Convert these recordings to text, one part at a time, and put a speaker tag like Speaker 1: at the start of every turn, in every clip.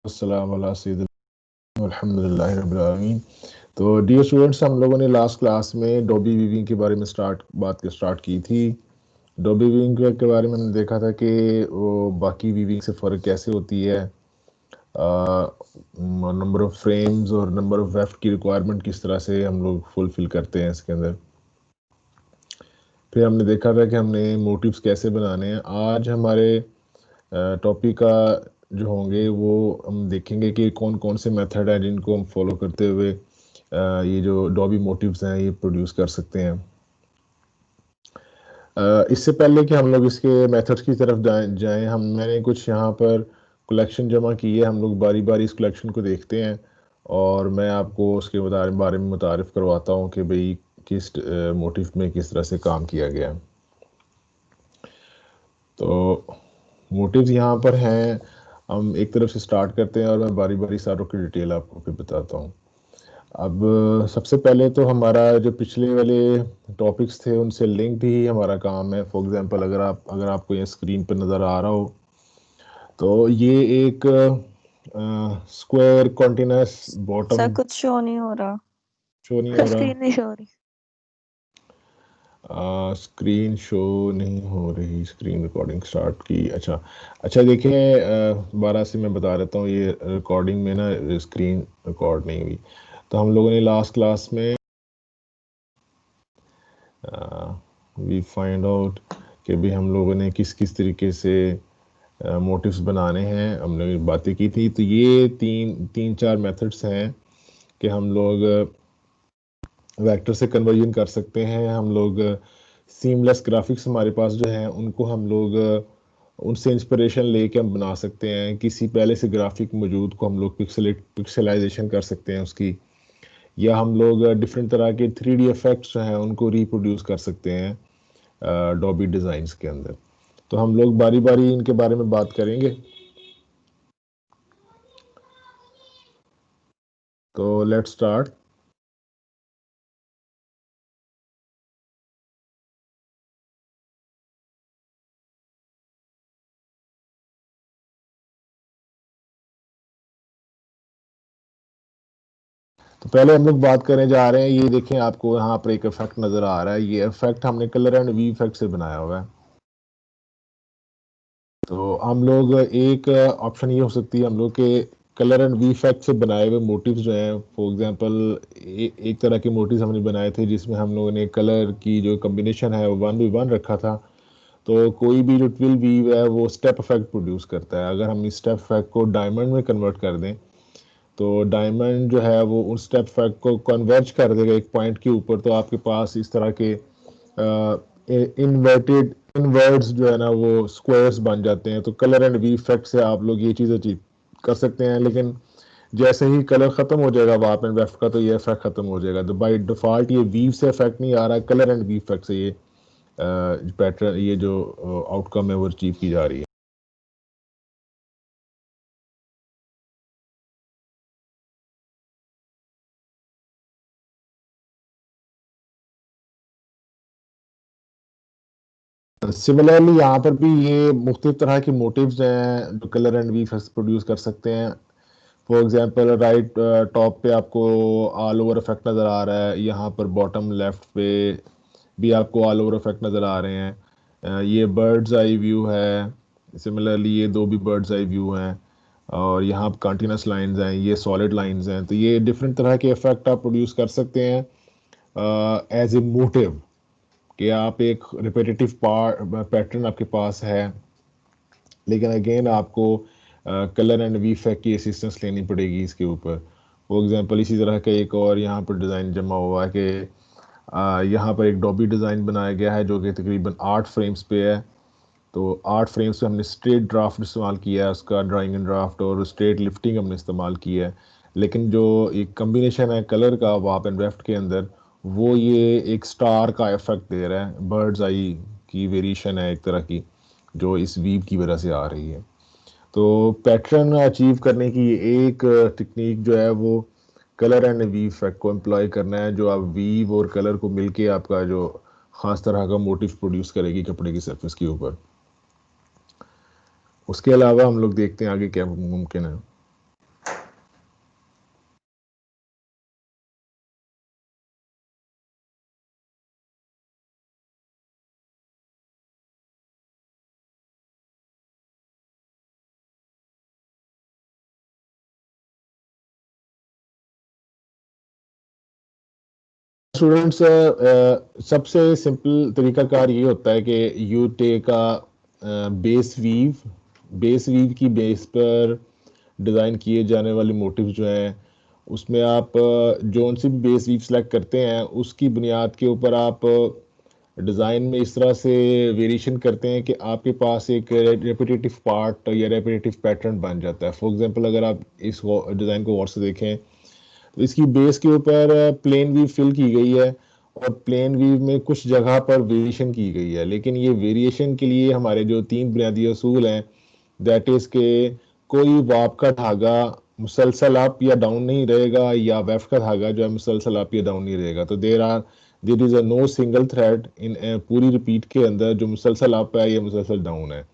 Speaker 1: अस्सलाम वाला सय्यिदिना अल्हम्दुलिल्लाहि रब्बिल आलमीन। तो डियर स्टूडेंट्स, हम लोगों ने लास्ट क्लास में डॉबी वीविंग के बारे में बात स्टार्ट की थी। डॉबी वीविंग के बारे में हमने देखा था कि वो बाकी वीविंग से फ़र्क कैसे होती है, नंबर ऑफ़ फ्रेम्स और नंबर ऑफ़ वेफ्ट की रिक्वायरमेंट किस तरह से हम लोग फुलफ़िल करते हैं इसके अंदर। फिर हमने देखा था कि हमने मोटिव्स कैसे बनाने हैं। आज हमारे टॉपिक का जो होंगे वो हम देखेंगे कि कौन कौन से मेथड हैं जिनको हम फॉलो करते हुए ये जो डॉबी मोटिव्स हैं ये प्रोड्यूस कर सकते हैं। इससे पहले कि हम लोग इसके मेथड्स की तरफ जाएं मैंने कुछ यहाँ पर कलेक्शन जमा की है। हम लोग बारी बारी इस कलेक्शन को देखते हैं और मैं आपको उसके बारे में मुतारिफ करवाता हूँ कि भाई किस मोटिव में किस तरह से काम किया गया है। तो मोटिव्स यहाँ पर हैं, हम एक तरफ से स्टार्ट करते हैं और मैं बारी बारी सारों की डिटेल आपको फिर बताता हूँ। अब सबसे पहले तो हमारा जो पिछले वाले टॉपिक्स थे उनसे लिंक्ड ही हमारा काम है। फॉर एग्जांपल अगर आपको ये स्क्रीन पर नज़र आ रहा हो तो ये एक स्क्वायर कॉन्टिन्यूस
Speaker 2: सर
Speaker 1: बॉटम
Speaker 2: कुछ शो नहीं हो रहा,
Speaker 1: शो नहीं हो रहा।
Speaker 2: स्क्रीन नहीं शो हो रही।
Speaker 1: स्क्रीन शो नहीं हो रही, स्क्रीन रिकॉर्डिंग स्टार्ट की। अच्छा अच्छा, देखिए 12 से मैं बता देता हूँ, ये रिकॉर्डिंग में ना स्क्रीन रिकॉर्ड नहीं हुई। तो हम लोगों ने लास्ट क्लास में वी फाइंड आउट कि भी हम लोगों ने किस किस तरीके से मोटिव्स बनाने हैं, हमने बातें की थी। तो ये तीन चार मेथड्स हैं कि हम लोग वेक्टर से कन्वर्जन कर सकते हैं। हम लोग सीमलेस ग्राफिक्स हमारे पास जो हैं उनको हम लोग उनसे इंस्पिरेशन लेके हम बना सकते हैं। किसी पहले से ग्राफिक मौजूद को हम लोग पिक्सलाइजेशन कर सकते हैं उसकी, या हम लोग डिफरेंट तरह के 3D इफेक्ट्स जो हैं उनको रिप्रोड्यूस कर सकते हैं डॉबी डिज़ाइंस के अंदर। तो हम लोग बारी बारी इनके बारे में बात करेंगे। तो लेट्स स्टार्ट। तो पहले हम लोग बात करने जा रहे हैं, ये देखें आपको यहाँ पर एक इफेक्ट नज़र आ रहा है। ये इफेक्ट हमने कलर एंड वी इफेक्ट से बनाया हुआ है। तो हम लोग एक ऑप्शन ये हो सकती है हम लोग के कलर एंड वी इफेक्ट से बनाए हुए मोटिव्स जो हैं, फॉर एग्जांपल एक तरह के मोटिव्स हमने बनाए थे जिसमें हम लोगों ने कलर की जो कम्बिनेशन है वो 1:1 रखा था। तो कोई भी जो ट्विल वीव है वो स्टेप इफेक्ट प्रोड्यूस करता है। अगर हम इस स्टेप इफेक्ट को डायमंड में कन्वर्ट कर दें तो डायमंड जो है वो उस स्टेप इफेक्ट को कन्वर्ज कर देगा एक पॉइंट के ऊपर। तो आपके पास इस तरह के इन्वर्टेड इनवर्ड्स जो है ना वो स्क्वायर्स बन जाते हैं। तो कलर एंड वी इफेक्ट से आप लोग ये चीज़ अचीव कर सकते हैं। लेकिन जैसे ही कलर ख़त्म हो जाएगा वार्प एंड वेफ्ट का तो ये इफेक्ट ख़त्म हो जाएगा। तो बाय डिफ़ॉल्ट ये वीव से इफेक्ट नहीं आ रहा है, कलर एंड वी इफेक्ट से ये पैटर्न, ये जो आउटकम है वो अचीव की जा रही है। सिमिलरली यहाँ पर भी ये मुख्तलिफ तरह के मोटिव्स हैं जो कलर एंड वी प्रोड्यूस कर सकते हैं। फॉर एग्जांपल राइट टॉप पे आपको ऑल ओवर इफेक्ट नज़र आ रहा है, यहाँ पर बॉटम लेफ्ट पे भी आपको ऑल ओवर इफेक्ट नज़र आ रहे हैं। ये बर्ड्स आई व्यू है, सिमिलरली ये दो भी बर्ड्स आई व्यू हैं, और यहाँ कंटिन्यूस लाइंस हैं, ये सॉलिड लाइंस हैं। तो ये डिफरेंट तरह के इफेक्ट आप प्रोड्यूस कर सकते हैं एज ए मोटिव, कि आप एक रिपीटेटिव पैटर्न आपके पास है, लेकिन अगेन आपको कलर एंड वी इफेक्ट की असिस्टेंस लेनी पड़ेगी इसके ऊपर। फॉर एग्जांपल इसी तरह का एक और यहाँ पर डिज़ाइन जमा हुआ है कि यहाँ पर एक डॉबी डिज़ाइन बनाया गया है जो कि तकरीबन 8 फ्रेम्स पे है। तो 8 फ्रेम्स पे हमने स्ट्रेट ड्राफ्ट इस्तेमाल किया है उसका, ड्राइंग एंड ड्राफ्ट, और स्ट्रेट लिफ्टिंग हमने इस्तेमाल की है। लेकिन जो एक कम्बिनेशन है कलर का वार्प एंड वेफ्ट के अंदर, वो ये एक स्टार का इफेक्ट दे रहा है। बर्ड्स आई की वेरिएशन है एक तरह की जो इस वीव की वजह से आ रही है। तो पैटर्न अचीव करने की एक टेक्निक जो है वो कलर एंड वीव इफेक्ट को एम्प्लॉय करना है, जो आप वीव और कलर को मिलके आपका जो ख़ास तरह का मोटिव प्रोड्यूस करेगी कपड़े की सरफेस के ऊपर। उसके अलावा हम लोग देखते हैं आगे क्या मुमकिन है। स्टूडेंट्स, सबसे सिंपल तरीकाकार ये होता है कि you take a base weave की बेस पर डिज़ाइन किए जाने वाले मोटिव जो हैं उसमें आप जोन सी भी बेस वीव सेलेक्ट करते हैं उसकी बुनियाद के ऊपर आप डिज़ाइन में इस तरह से वेरिएशन करते हैं कि आपके पास एक रेपिटेटिव पार्ट या रेपिटेटिव पैटर्न बन जाता है। फॉर एग्जांपल अगर आप इस डिज़ाइन को गौर से देखें तो इसकी बेस के ऊपर प्लेन वीव फिल की गई है और प्लेन वीव में कुछ जगह पर वेरिएशन की गई है, लेकिन ये वेरिएशन के लिए हमारे जो 3 बुनियादी असूल हैं, दैट इज के कोई वाप का धागा मुसलसल अप या डाउन नहीं रहेगा या वेफ्ट का धागा जो है मुसलसल अप या डाउन नहीं रहेगा। तो there is a no single thread in पूरी रिपीट के अंदर जो मुसलसल अप है या मुसलसल डाउन है।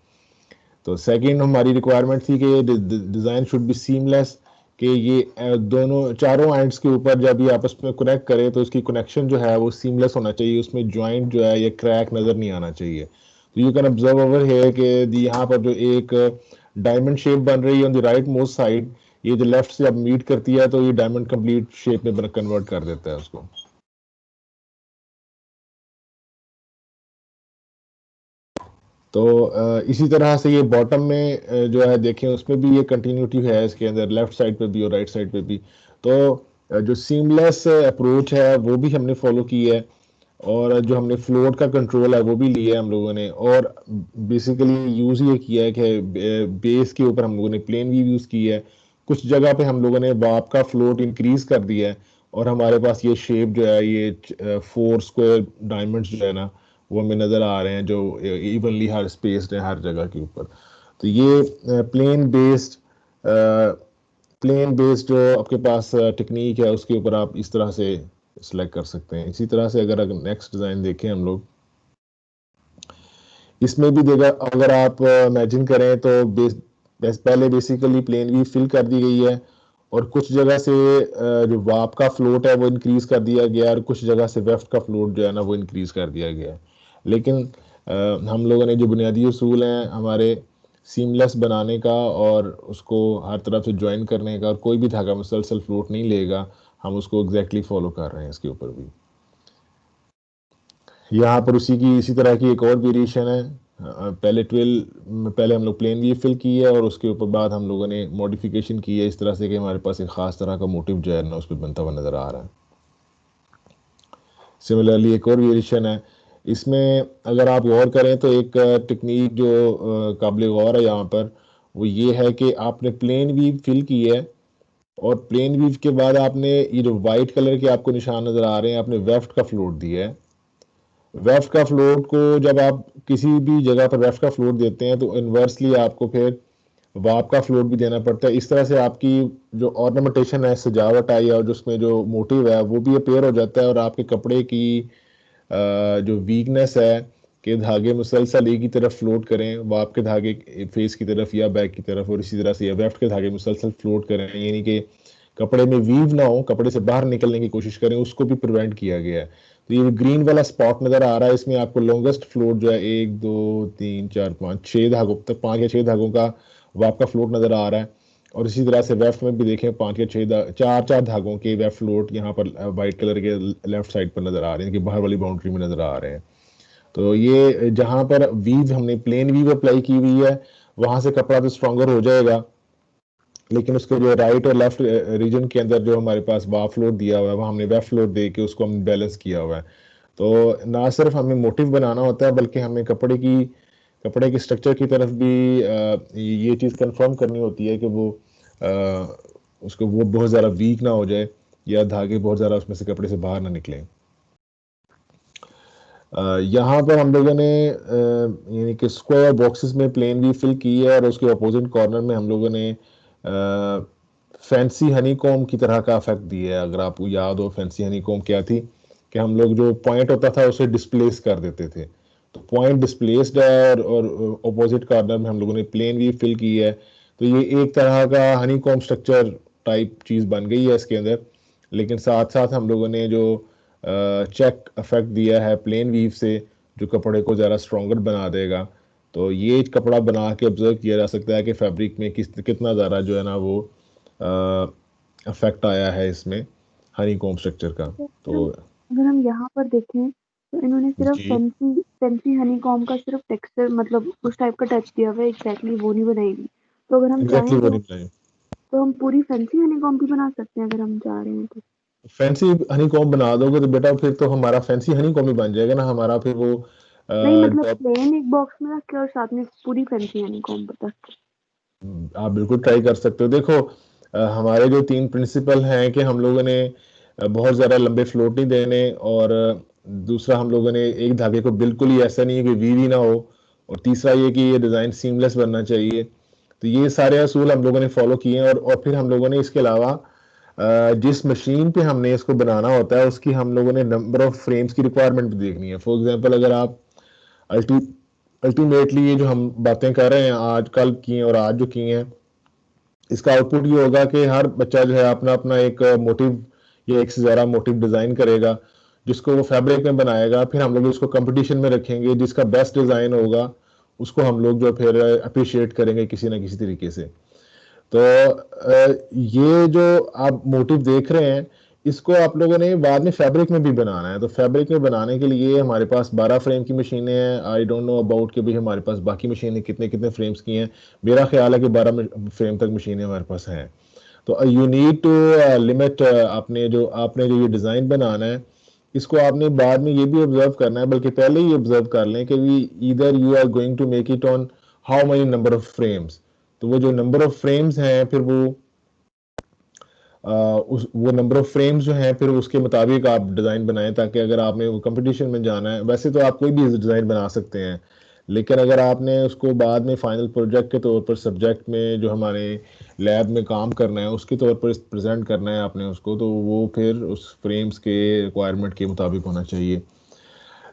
Speaker 1: तो सेकंड हमारी रिक्वायरमेंट थी कि डिज़ाइन शुड बी सीमलेस, कि ये दोनों चारों एंड्स के ऊपर जब ये आपस में कनेक्ट करे तो उसकी कनेक्शन जो है वो सीमलेस होना चाहिए, उसमें ज्वाइंट जो है ये क्रैक नज़र नहीं आना चाहिए। तो यू कैन ऑब्जर्व ओवर है कि यहाँ पर जो एक डायमंड शेप बन रही है on the right most side, ये जो लेफ्ट से अब मीट करती है तो ये डायमंड कंप्लीट शेप में कन्वर्ट कर देता है उसको। तो इसी तरह से ये बॉटम में जो है देखें उसमें भी ये कंटिन्यूटी है इसके अंदर, लेफ्ट साइड पे भी और राइट साइड पे भी। तो जो सीमलेस अप्रोच है वो भी हमने फॉलो की है और जो हमने फ्लोट का कंट्रोल है वो भी लिया है हम लोगों ने, और बेसिकली यूज़ ये किया है कि बेस के ऊपर हम लोगों ने प्लेन वीव यूज़ की है, कुछ जगह पे हम लोगों ने बाप का फ्लोट इंक्रीज कर दिया है और हमारे पास ये शेप जो है ये 4 स्क्वायर डायमंड्स जो है ना वो हमें नज़र आ रहे हैं जो इवनली हर स्पेस है हर जगह के ऊपर। तो ये प्लेन बेस्ड जो आपके पास टेक्निक है उसके ऊपर आप इस तरह से सिलेक्ट कर सकते हैं। इसी तरह से अगर नेक्स्ट डिज़ाइन देखें हम लोग, इसमें भी देखा अगर आप इमेजिन करें तो पहले बेसिकली प्लेन भी फिल कर दी गई है और कुछ जगह से जो वाप का फ्लोट है वो इंक्रीज कर दिया गया और कुछ जगह से वेफ्ट का फ्लोट जो है ना वो इंक्रीज कर दिया गया है। लेकिन हम लोगों ने जो बुनियादी उसूल हैं हमारे सीमलेस बनाने का और उसको हर तरफ से ज्वाइन करने का और कोई भी धागा मुसलसल फ्लोट नहीं लेगा, हम उसको एग्जैक्टली फॉलो कर रहे हैं इसके ऊपर भी। यहाँ पर उसी की इसी तरह की एक और वेरिएशन है। पहले हम लोग प्लेन वी फिल की है और उसके ऊपर बाद हम लोगों ने मॉडिफिकेशन की है इस तरह से कि हमारे पास एक ख़ास तरह का मोटिव जो है ना उस पर बनता हुआ नज़र आ रहा है। सिमिलरली एक और वेरिएशन है इसमें, अगर आप गौर करें तो एक टेक्निक जो काबिल गौर है यहाँ पर वो ये है कि आपने प्लेन वीव फिल की है और प्लेन वीव के बाद आपने ये जो वाइट कलर के आपको निशान नज़र आ रहे हैं आपने वेफ्ट का फ्लोट दिया है। वेफ्ट का फ्लोट को जब आप किसी भी जगह पर वेफ्ट का फ्लोट देते हैं तो इन्वर्सली आपको फिर वाप का फ्लोट भी देना पड़ता है। इस तरह से आपकी जो ऑर्नामेंटेशन है, सजावट है या जो उसमें जो मोटिव है वो भी अपेयर हो जाता है और आपके कपड़े की जो वीकनेस है कि धागे मुसलसल एक ही तरफ फ्लोट करें, वाप के धागे फेस की तरफ या बैक की तरफ, और इसी तरह से वेफ्ट के धागे मुसलसल फ्लोट करें, यानी कि कपड़े में वीव ना हो, कपड़े से बाहर निकलने की कोशिश करें, उसको भी प्रिवेंट किया गया है। तो ये ग्रीन वाला स्पॉट नजर आ रहा है इसमें आपको लॉन्गेस्ट फ्लोट जो है 1 2 3 4 5 6 धागों तक, 5 या 6 धागों का वाप का फ्लोट नजर आ रहा है। और इसी तरह से वेफ्ट में भी देखें 5 या 6 चार धागों के वेफ्ट फ्लोट यहाँ पर वाइट कलर के लेफ्ट साइड पर नजर आ रहे हैं कि बाहर वाली बाउंड्री में नजर आ रहे हैं। तो ये जहाँ पर वीव हमने प्लेन वीव अप्लाई की हुई है वहां से कपड़ा तो स्ट्रॉन्गर हो जाएगा, लेकिन उसके जो राइट और लेफ्ट रीजन के अंदर जो हमारे पास वाफ फ्लोट दिया हुआ है वहाँ हमने वेफ फ्लोट दे के उसको हमने बैलेंस किया हुआ है। तो ना सिर्फ हमें मोटिव बनाना होता है बल्कि हमें कपड़े की स्ट्रक्चर की तरफ भी ये चीज़ कंफर्म करनी होती है कि वो उसको वो बहुत ज़्यादा वीक ना हो जाए या धागे बहुत ज़्यादा उसमें से कपड़े से बाहर ना निकलें। यहाँ पर हम लोगों ने यानी कि स्क्वायर बॉक्सेस में प्लेन भी फिल की है और उसके अपोजिट कॉर्नर में हम लोगों ने फैंसी हनी कॉम की तरह का इफेक्ट दिया है। अगर आपको याद हो फैंसी हनी कॉम क्या थी कि हम लोग जो पॉइंट होता था उसे डिस्प्लेस कर देते थे, तो पॉइंट डिस्प्लेस्ड है और अपोजिट कॉर्नर में हम लोगों ने प्लेन भी फिल की है। तो ये एक तरह का हनी कॉम स्ट्रक्चर टाइप चीज़ बन गई है इसके अंदर, लेकिन साथ साथ हम लोगों ने जो चेक इफेक्ट दिया है प्लेन वीव से जो कपड़े को ज़रा स्ट्रॉन्गर बना देगा। तो ये कपड़ा बना के ऑब्जर्व किया जा सकता है कि फैब्रिक में कितना ज़्यादा जो है ना वो इफेक्ट आया है इसमें हनी कॉम स्ट्रक्चर का। तो
Speaker 2: अगर हम यहाँ पर देखें तो इन्होंने सिर्फ
Speaker 1: जी
Speaker 2: फैंसी फैंसी हनीकॉम्ब का सिर्फ टेक्सचर मतलब उस टाइप का टच दिया हुआ है, एग्जैक्टली वो नहीं बनाएगी। तो अगर हम
Speaker 1: एग्जैक्टली
Speaker 2: चाहें
Speaker 1: वो नहीं बनाए।
Speaker 2: तो हम पूरी फैंसी हनीकॉम्ब भी बना सकते हैं अगर हम चाह रहे हैं तो।
Speaker 1: फैंसी हनी कॉम्ब बना दोगे तो बेटा फिर तो हमारा फैंसी हनी कॉम्ब ही बन जाएगा ना, हमारा फिर वो
Speaker 2: नहीं मतलब
Speaker 1: टॉप।
Speaker 2: प्लेन एक बॉक्स में रख के और साथ में पूरी फैंसी हनीकॉम्ब रख के।
Speaker 1: आप बिल्कुल ट्राई कर सकते हो। देखो हमारे जो तीन प्रिंसिपल हैं कि हम लोगों ने बहुत ज़्यादा लंबे फ्लोट नहीं देने, और दूसरा हम लोगों ने एक धागे को बिल्कुल ही ऐसा नहीं है कि वी ना हो, और तीसरा ये कि ये डिज़ाइन सीमलेस बनना चाहिए। तो ये सारे असूल हम लोगों ने फॉलो किए हैं, और फिर हम लोगों ने इसके अलावा जिस मशीन पे हमने इसको बनाना होता है उसकी हम लोगों ने नंबर ऑफ फ्रेम्स की रिक्वायरमेंट भी देखनी है। फॉर एग्जांपल अगर आप अल्टी अल्टीमेटली ये जो हम बातें कर रहे हैं आज कल की हैं और आज जो की हैं, इसका आउटपुट ये होगा कि हर बच्चा जो है अपना अपना एक मोटिव या एक से ज़्यादा मोटिव डिज़ाइन करेगा, जिसको वो फैब्रिक में बनाएगा। फिर हम लोग उसको कंपटीशन में रखेंगे, जिसका बेस्ट डिज़ाइन होगा उसको हम लोग जो फिर अप्रिशिएट करेंगे किसी ना किसी तरीके से। तो ये जो आप मोटिव देख रहे हैं, इसको आप लोगों ने बाद में फैब्रिक में भी बनाना है। तो फैब्रिक में बनाने के लिए हमारे पास 12 फ्रेम की मशीनें हैं। आई डोंट नो अबाउट कि भाई हमारे पास बाकी मशीनें कितने कितने फ्रेम्स की हैं। मेरा ख्याल है कि 12 फ्रेम तक मशीनें हमारे पास हैं। तो यू नीड टू लिमिट, आपने जो ये डिज़ाइन बनाना है, इसको आपने बाद में ये भी ऑब्जर्व करना है, बल्कि पहले ही ऑब्जर्व कर लें कि we either you are going to make it on how many number of frames. तो वो जो नंबर ऑफ फ्रेम्स हैं फिर वो वो नंबर ऑफ फ्रेम्स जो हैं फिर उसके मुताबिक आप डिज़ाइन बनाएं, ताकि अगर आपने वो कंपटीशन में जाना है, वैसे तो आप कोई भी डिज़ाइन बना सकते हैं, लेकिन अगर आपने उसको बाद में फाइनल प्रोजेक्ट के तौर पर सब्जेक्ट में जो हमारे लैब में काम करना है उसके तौर पर प्रेजेंट करना है आपने उसको, तो वो फिर उस फ्रेम्स के रिक्वायरमेंट के मुताबिक होना चाहिए।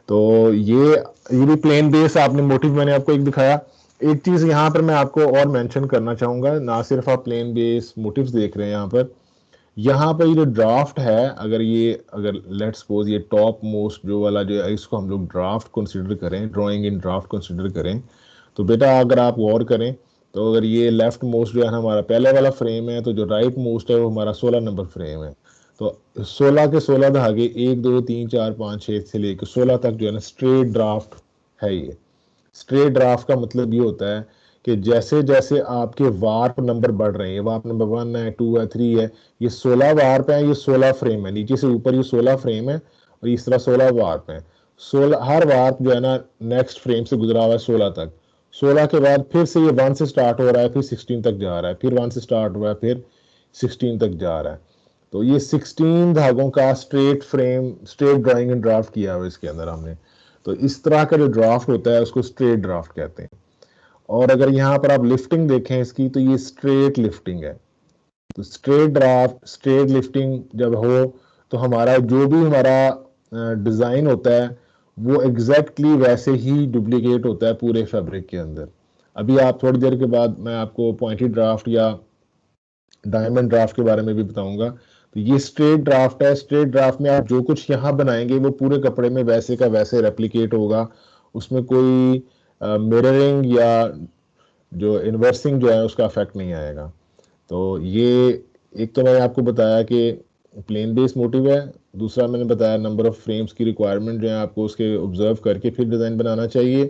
Speaker 1: तो ये भी प्लेन बेस आपने मोटिव मैंने आपको एक दिखाया। एक चीज़ यहाँ पर मैं आपको और मेंशन करना चाहूँगा, ना सिर्फ आप प्लेन बेस मोटिव्स देख रहे हैं यहाँ पर ये जो ड्राफ्ट है, अगर लेट्स सपोज ये टॉप मोस्ट जो वाला जो है इसको हम लोग ड्राफ्ट कंसिडर करें, ड्राइंग इन ड्राफ्ट कंसिडर करें, तो बेटा अगर आप गौर करें तो अगर ये लेफ्ट मोस्ट जो है ना हमारा पहले वाला फ्रेम है, तो जो राइट मोस्ट है वो हमारा 16 नंबर फ्रेम है। तो 16 के 16 धागे 1 2 3 4 5 6 से लेकर 16 तक जो है ना स्ट्रेट ड्राफ्ट है ये। स्ट्रेट ड्राफ्ट का मतलब ये होता है कि जैसे जैसे आपके वार्प नंबर बढ़ रहे हैं, वार्प नंबर 1 है 2 है 3 है, ये 16 वार्प है, ये 16 फ्रेम है, नीचे से ऊपर ये 16 फ्रेम है, और इस तरह 16 वार्प है। 16 हर वार्प जो है ना नेक्स्ट फ्रेम से गुजरा हुआ है 16 तक। 16 के बाद फिर से ये 1 से स्टार्ट हो रहा है, फिर 16 तक जा रहा है, फिर 1 से स्टार्ट हुआ है, फिर 16 तक जा रहा है। तो ये 16 धागों का straight frame, straight drawing and draft किया हुआ है इसके अंदर हमने। तो इस तरह का जो ड्राफ्ट होता है उसको स्ट्रेट ड्राफ्ट कहते हैं। और अगर यहाँ पर आप लिफ्टिंग देखें इसकी, तो ये स्ट्रेट लिफ्टिंग है। तो स्ट्रेट ड्राफ्ट स्ट्रेट लिफ्टिंग जब हो तो हमारा जो भी हमारा डिज़ाइन होता है वो एग्जैक्टली वैसे ही डुप्लीकेट होता है पूरे फैब्रिक के अंदर। अभी आप थोड़ी देर के बाद मैं आपको पॉइंटेड ड्राफ्ट या डायमंड ड्राफ्ट के बारे में भी बताऊंगा। तो ये स्ट्रेट ड्राफ्ट है। स्ट्रेट ड्राफ्ट में आप जो कुछ यहाँ बनाएंगे वो पूरे कपड़े में वैसे का वैसे रेप्लिकेट होगा, उसमें कोई मिररिंग या जो इन्वर्सिंग जो है उसका इफेक्ट नहीं आएगा। तो ये एक तो मैंने आपको बताया कि प्लेन बेस मोटिव है, दूसरा मैंने बताया नंबर ऑफ फ्रेम्स की रिक्वायरमेंट जो है आपको उसके ऑब्जर्व करके फिर डिज़ाइन बनाना चाहिए।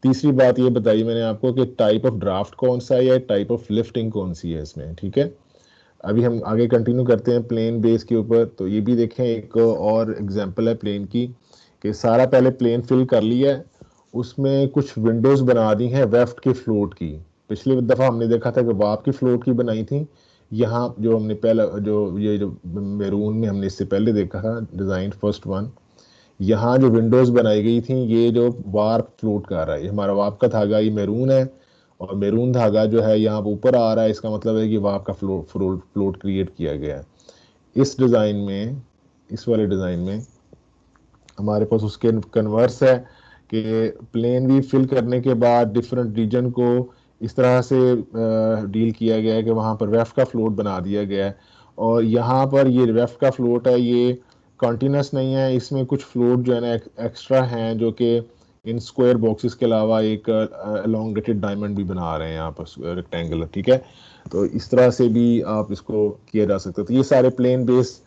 Speaker 1: तीसरी बात ये बताई मैंने आपको कि टाइप ऑफ ड्राफ्ट कौन सा है या टाइप ऑफ लिफ्टिंग कौन सी है इसमें, ठीक है। अभी हम आगे कंटिन्यू करते हैं प्लेन बेस के ऊपर। तो ये भी देखें, एक और एग्जांपल है प्लेन की, कि सारा पहले प्लेन फिल कर लिया है, उसमें कुछ विंडोज बना दी हैं वेफ्ट के फ्लोट की। पिछली दफ़ा हमने देखा था कि वाप की फ्लोट की बनाई थी। यहाँ जो हमने पहला जो मैरून में हमने इससे पहले देखा था डिज़ाइन फर्स्ट वन, यहाँ जो विंडोज बनाई गई थी ये जो वार्प फ्लोट कर रहा है, ये हमारा वाप का धागा ये मैरून है, और मैरून धागा जो है यहाँ ऊपर आ रहा है, इसका मतलब है कि वाप का फ्लोट क्रिएट किया गया है। इस डिज़ाइन में, इस वाले डिज़ाइन में हमारे पास उसके कन्वर्स है कि प्लेन भी फिल करने के बाद डिफरेंट रीजन को इस तरह से डील किया गया है कि वहाँ पर वेफ्ट का फ्लोट बना दिया गया है। और यहाँ पर ये वेफ्ट का फ्लोट है, ये कॉन्टिन्यूस नहीं है, इसमें कुछ फ्लोट जो है ना एक्स्ट्रा हैं, जो कि इन स्क्वायर बॉक्सेस के अलावा एक एलोंगेटेड डायमंड भी बना रहे हैं यहाँ पर रेक्टेंगुलर, ठीक है। तो इस तरह से भी आप इसको किया जा सकता है। तो ये सारे प्लेन बेस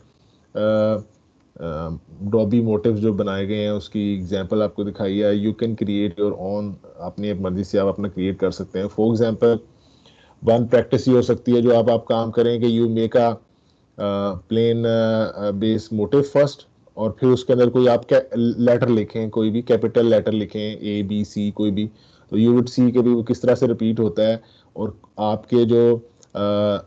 Speaker 1: डॉबी मोटिव्स जो बनाए गए हैं उसकी एग्जांपल आपको दिखाई है। You can create your own, अपनी एक मर्जी से आप अपना क्रिएट कर सकते हैं। फॉर एग्जांपल वन प्रैक्टिस ये हो सकती है जो आप काम करें कि you make a plain base motif first, और फिर उसके अंदर कोई आप लेटर लिखें, कोई भी कैपिटल लेटर लिखें, ए बी सी कोई भी, तो यू वुड सी कि भी वो किस तरह से रिपीट होता है। और आपके जो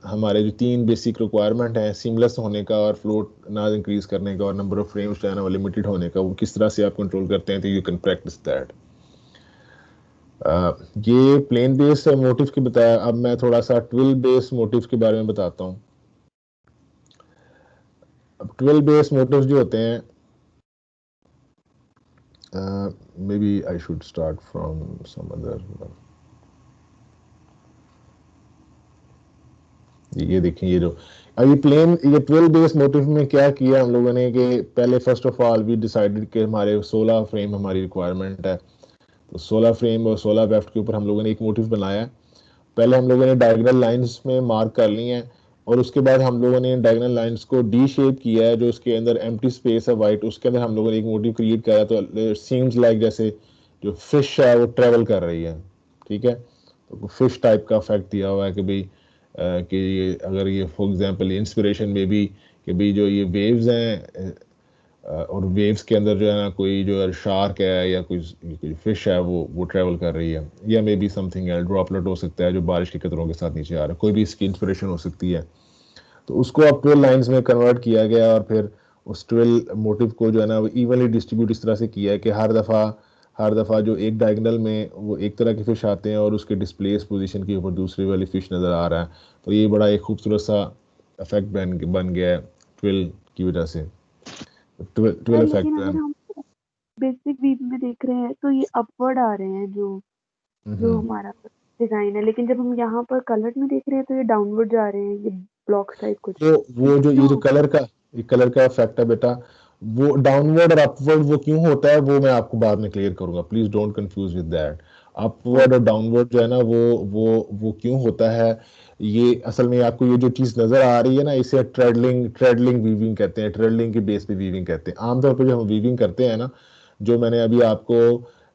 Speaker 1: हमारे जो 3 बेसिक रिक्वायरमेंट हैं, सीमलेस होने का और फ्लोट ना इंक्रीज करने का और नंबर ऑफ फ्रेम्स जो है ना वो लिमिटेड होने का, वो किस तरह से आप कंट्रोल करते हैं, तो यू कैन प्रैक्टिस दैट। ये प्लेन बेस मोटिव की बताया। अब मैं थोड़ा सा ट्विल बेस मोटिव के बारे में बताता हूँ। अब ट्विल बेस मोटिव जो होते हैं, may be I should start from some other. ये देखें, ये जो अब ये 12 बेस मोटिव में क्या किया हम लोगों ने कि पहले first of all we decided कि हमारे 16 फ्रेम हमारी रिक्वायरमेंट है, तो 16 फ्रेम और 16 वेफ्ट के ऊपर हम लोगों ने एक मोटिव बनाया। पहले हम लोगों ने डायगोनल लाइंस में मार्क कर ली हैं, और उसके बाद हम लोगों ने डायगोनल लाइंस को डी शेप किया है, जो उसके अंदर एम्प्टी स्पेस है वाइट, उसके अंदर हम लोगों ने एक मोटिव क्रिएट करा। तो इट सीम्स लाइक जैसे जो फिश है वो ट्रेवल कर रही है, ठीक है। तो फिश टाइप का इफेक्ट दिया हुआ है कि भाई कि ये अगर ये फॉर एग्जांपल इंस्पिरेशन में भी कि भाई जो ये वेव्स हैं, और वेव्स के अंदर जो है ना कोई जो है शार्क है या कोई फिश है वो ट्रेवल कर रही है, या may be something else, droplet हो सकता है जो बारिश के कतरों के साथ नीचे आ रहा है, कोई भी इसकी इंस्पिरेशन हो सकती है। तो उसको अब 12 लाइंस में कन्वर्ट किया गया, और फिर उस 12 मोटिव को जो है ना वो इवनली डिस्ट्रीब्यूट इस तरह से किया है कि हर दफ़ा जो एक डायगोनल में वो एक तरह के फिश आते हैं और उसके डिस्प्लेस पोजीशन के ऊपर दूसरी वाली फिश नज़र आ रहा है। तो ये बड़ा एक खूबसूरत सा इफेक्ट बन गया है 12 की वजह से। 12 इफेक्ट
Speaker 2: लेकिन
Speaker 1: जो है
Speaker 2: अगर
Speaker 1: ना।
Speaker 2: हम बेसिक व्यू में देख रहे हैं तो ये अपवर्ड आ रहे हैं जो जो
Speaker 1: हम्म।
Speaker 2: हमारा डिजाइन है, लेकिन जब हम यहाँ पर कलर में देख रहे हैं तो ये डाउनवर्ड जा रहे हैं, ये ब्लॉक्स टाइप कुछ।
Speaker 1: तो वो जो ये
Speaker 2: क्यों
Speaker 1: जो
Speaker 2: होगा?
Speaker 1: कलर का इफेक्ट है बेटा, वो डाउनवर्ड और अपवर्ड वो क्यों होता है वो मैं आपको बाद में क्लियर करूंगा, please don't confuse with that. Upward और
Speaker 2: ओके।
Speaker 1: डाउनवर्ड जो है ना वो क्यों होता है, ये असल में आपको ये जो चीज नजर आ रही है ना, इसे ट्रेडलिंग वीविंग कहते हैं, ट्रेडलिंग के बेस पे वीविंग कहते हैं। आमतौर पर जो हम वीविंग करते हैं ना, जो मैंने अभी आपको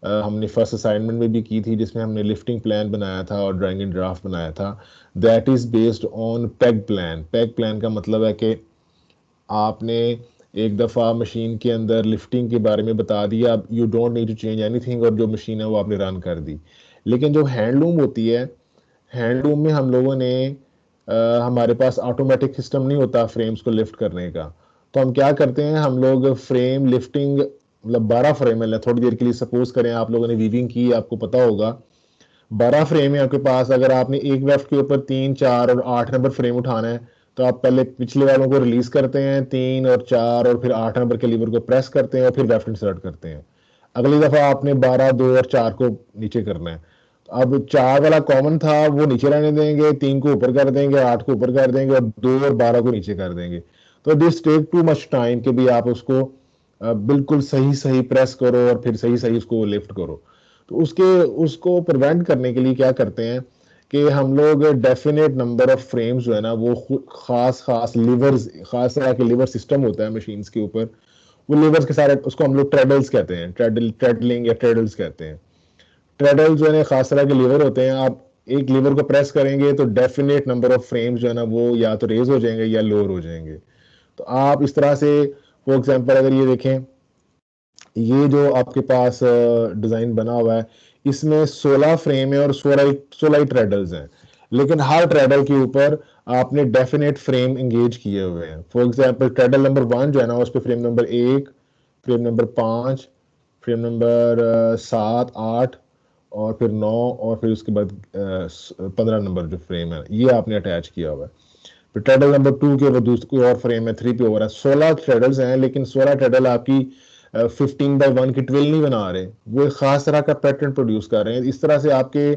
Speaker 1: हमने फर्स्ट असाइनमेंट में भी की थी, जिसमें हमने लिफ्टिंग प्लान बनाया था और ड्राइंग एंड ड्राफ्ट बनाया था, that is based on peg plan. Peg plan का मतलब है कि आपने एक दफ़ा मशीन के अंदर लिफ्टिंग के बारे में बता दिया, अब you don't need to change anything, और जो मशीन है वो आपने रन कर दी। लेकिन जो हैंडलूम होती है, हैंडलूम में हम लोगों ने हमारे पास ऑटोमेटिक सिस्टम नहीं होता फ्रेम्स को लिफ्ट करने का। तो हम क्या करते हैं, हम लोग फ्रेम लिफ्टिंग, मतलब 12 फ्रेम है, थोड़ी देर के लिए सपोज करें आप लोगों ने वीविंग की, आपको पता होगा 12 फ्रेम है आपके पास। अगर आपने एक वेफ्ट के ऊपर 3, 4 और 8 नंबर फ्रेम उठाना है, तो आप पहले पिछले वालों को रिलीज करते हैं, 3 और 4, और फिर 8 नंबर के लीवर को प्रेस करते हैं और फिर वेफ्ट इंसर्ट करते हैं। अगली दफा आपने 12, 2 और 4 को नीचे करना है। तो अब 4 वाला कॉमन था वो नीचे रहने देंगे, 3 को ऊपर कर देंगे, 8 को ऊपर कर देंगे, और 2 और 12 को नीचे कर देंगे। तो this take too much time कि भी आप उसको बिल्कुल सही सही प्रेस करो और फिर सही सही उसको लिफ्ट करो। तो उसको प्रिवेंट करने के लिए क्या करते हैं कि हम लोग डेफिनेट नंबर ऑफ फ्रेम्स जो है ना वो खास खास लिवर्स, खास तरह के लिवर सिस्टम होता है मशीन्स के ऊपर, वो लिवर्स के सारे, उसको हम लोग ट्रेडल्स कहते हैं, ट्रेडलिंग या ट्रेडल्स कहते हैं। ट्रेडल जो है ना खास तरह के लीवर होते हैं, आप एक लीवर को प्रेस करेंगे तो डेफिनेट नंबर ऑफ फ्रेम्स जो है ना वो या तो रेज हो जाएंगे या लोअर हो जाएंगे। तो आप इस तरह से फॉर एग्जांपल अगर ये देखें, ये जो आपके पास डिजाइन बना हुआ है, इसमें 16 फ्रेम है और 16 ट्रेडल्स हैं, लेकिन हर ट्रेडल के ऊपर आपने डेफिनेट फ्रेम एंगेज किए हुए हैं। फॉर एग्जांपल ट्रेडल नंबर 1 जो है ना उस पर frame number 1, frame number 5, frame number 7, 8 और फिर 9, और फिर उसके बाद 15 नंबर जो फ्रेम है ये आपने अटैच किया हुआ है। फिर ट्रेडल नंबर 2 के वो दूसरी कोई और फ्रेम है 3 पे ओवर है। 16 ट्रेडल्स हैं, लेकिन 16 ट्रेडल आपकी 15x1 की 12 नहीं बना रहे, वो एक खास तरह का पैटर्न प्रोड्यूस कर रहे हैं। इस तरह से आपके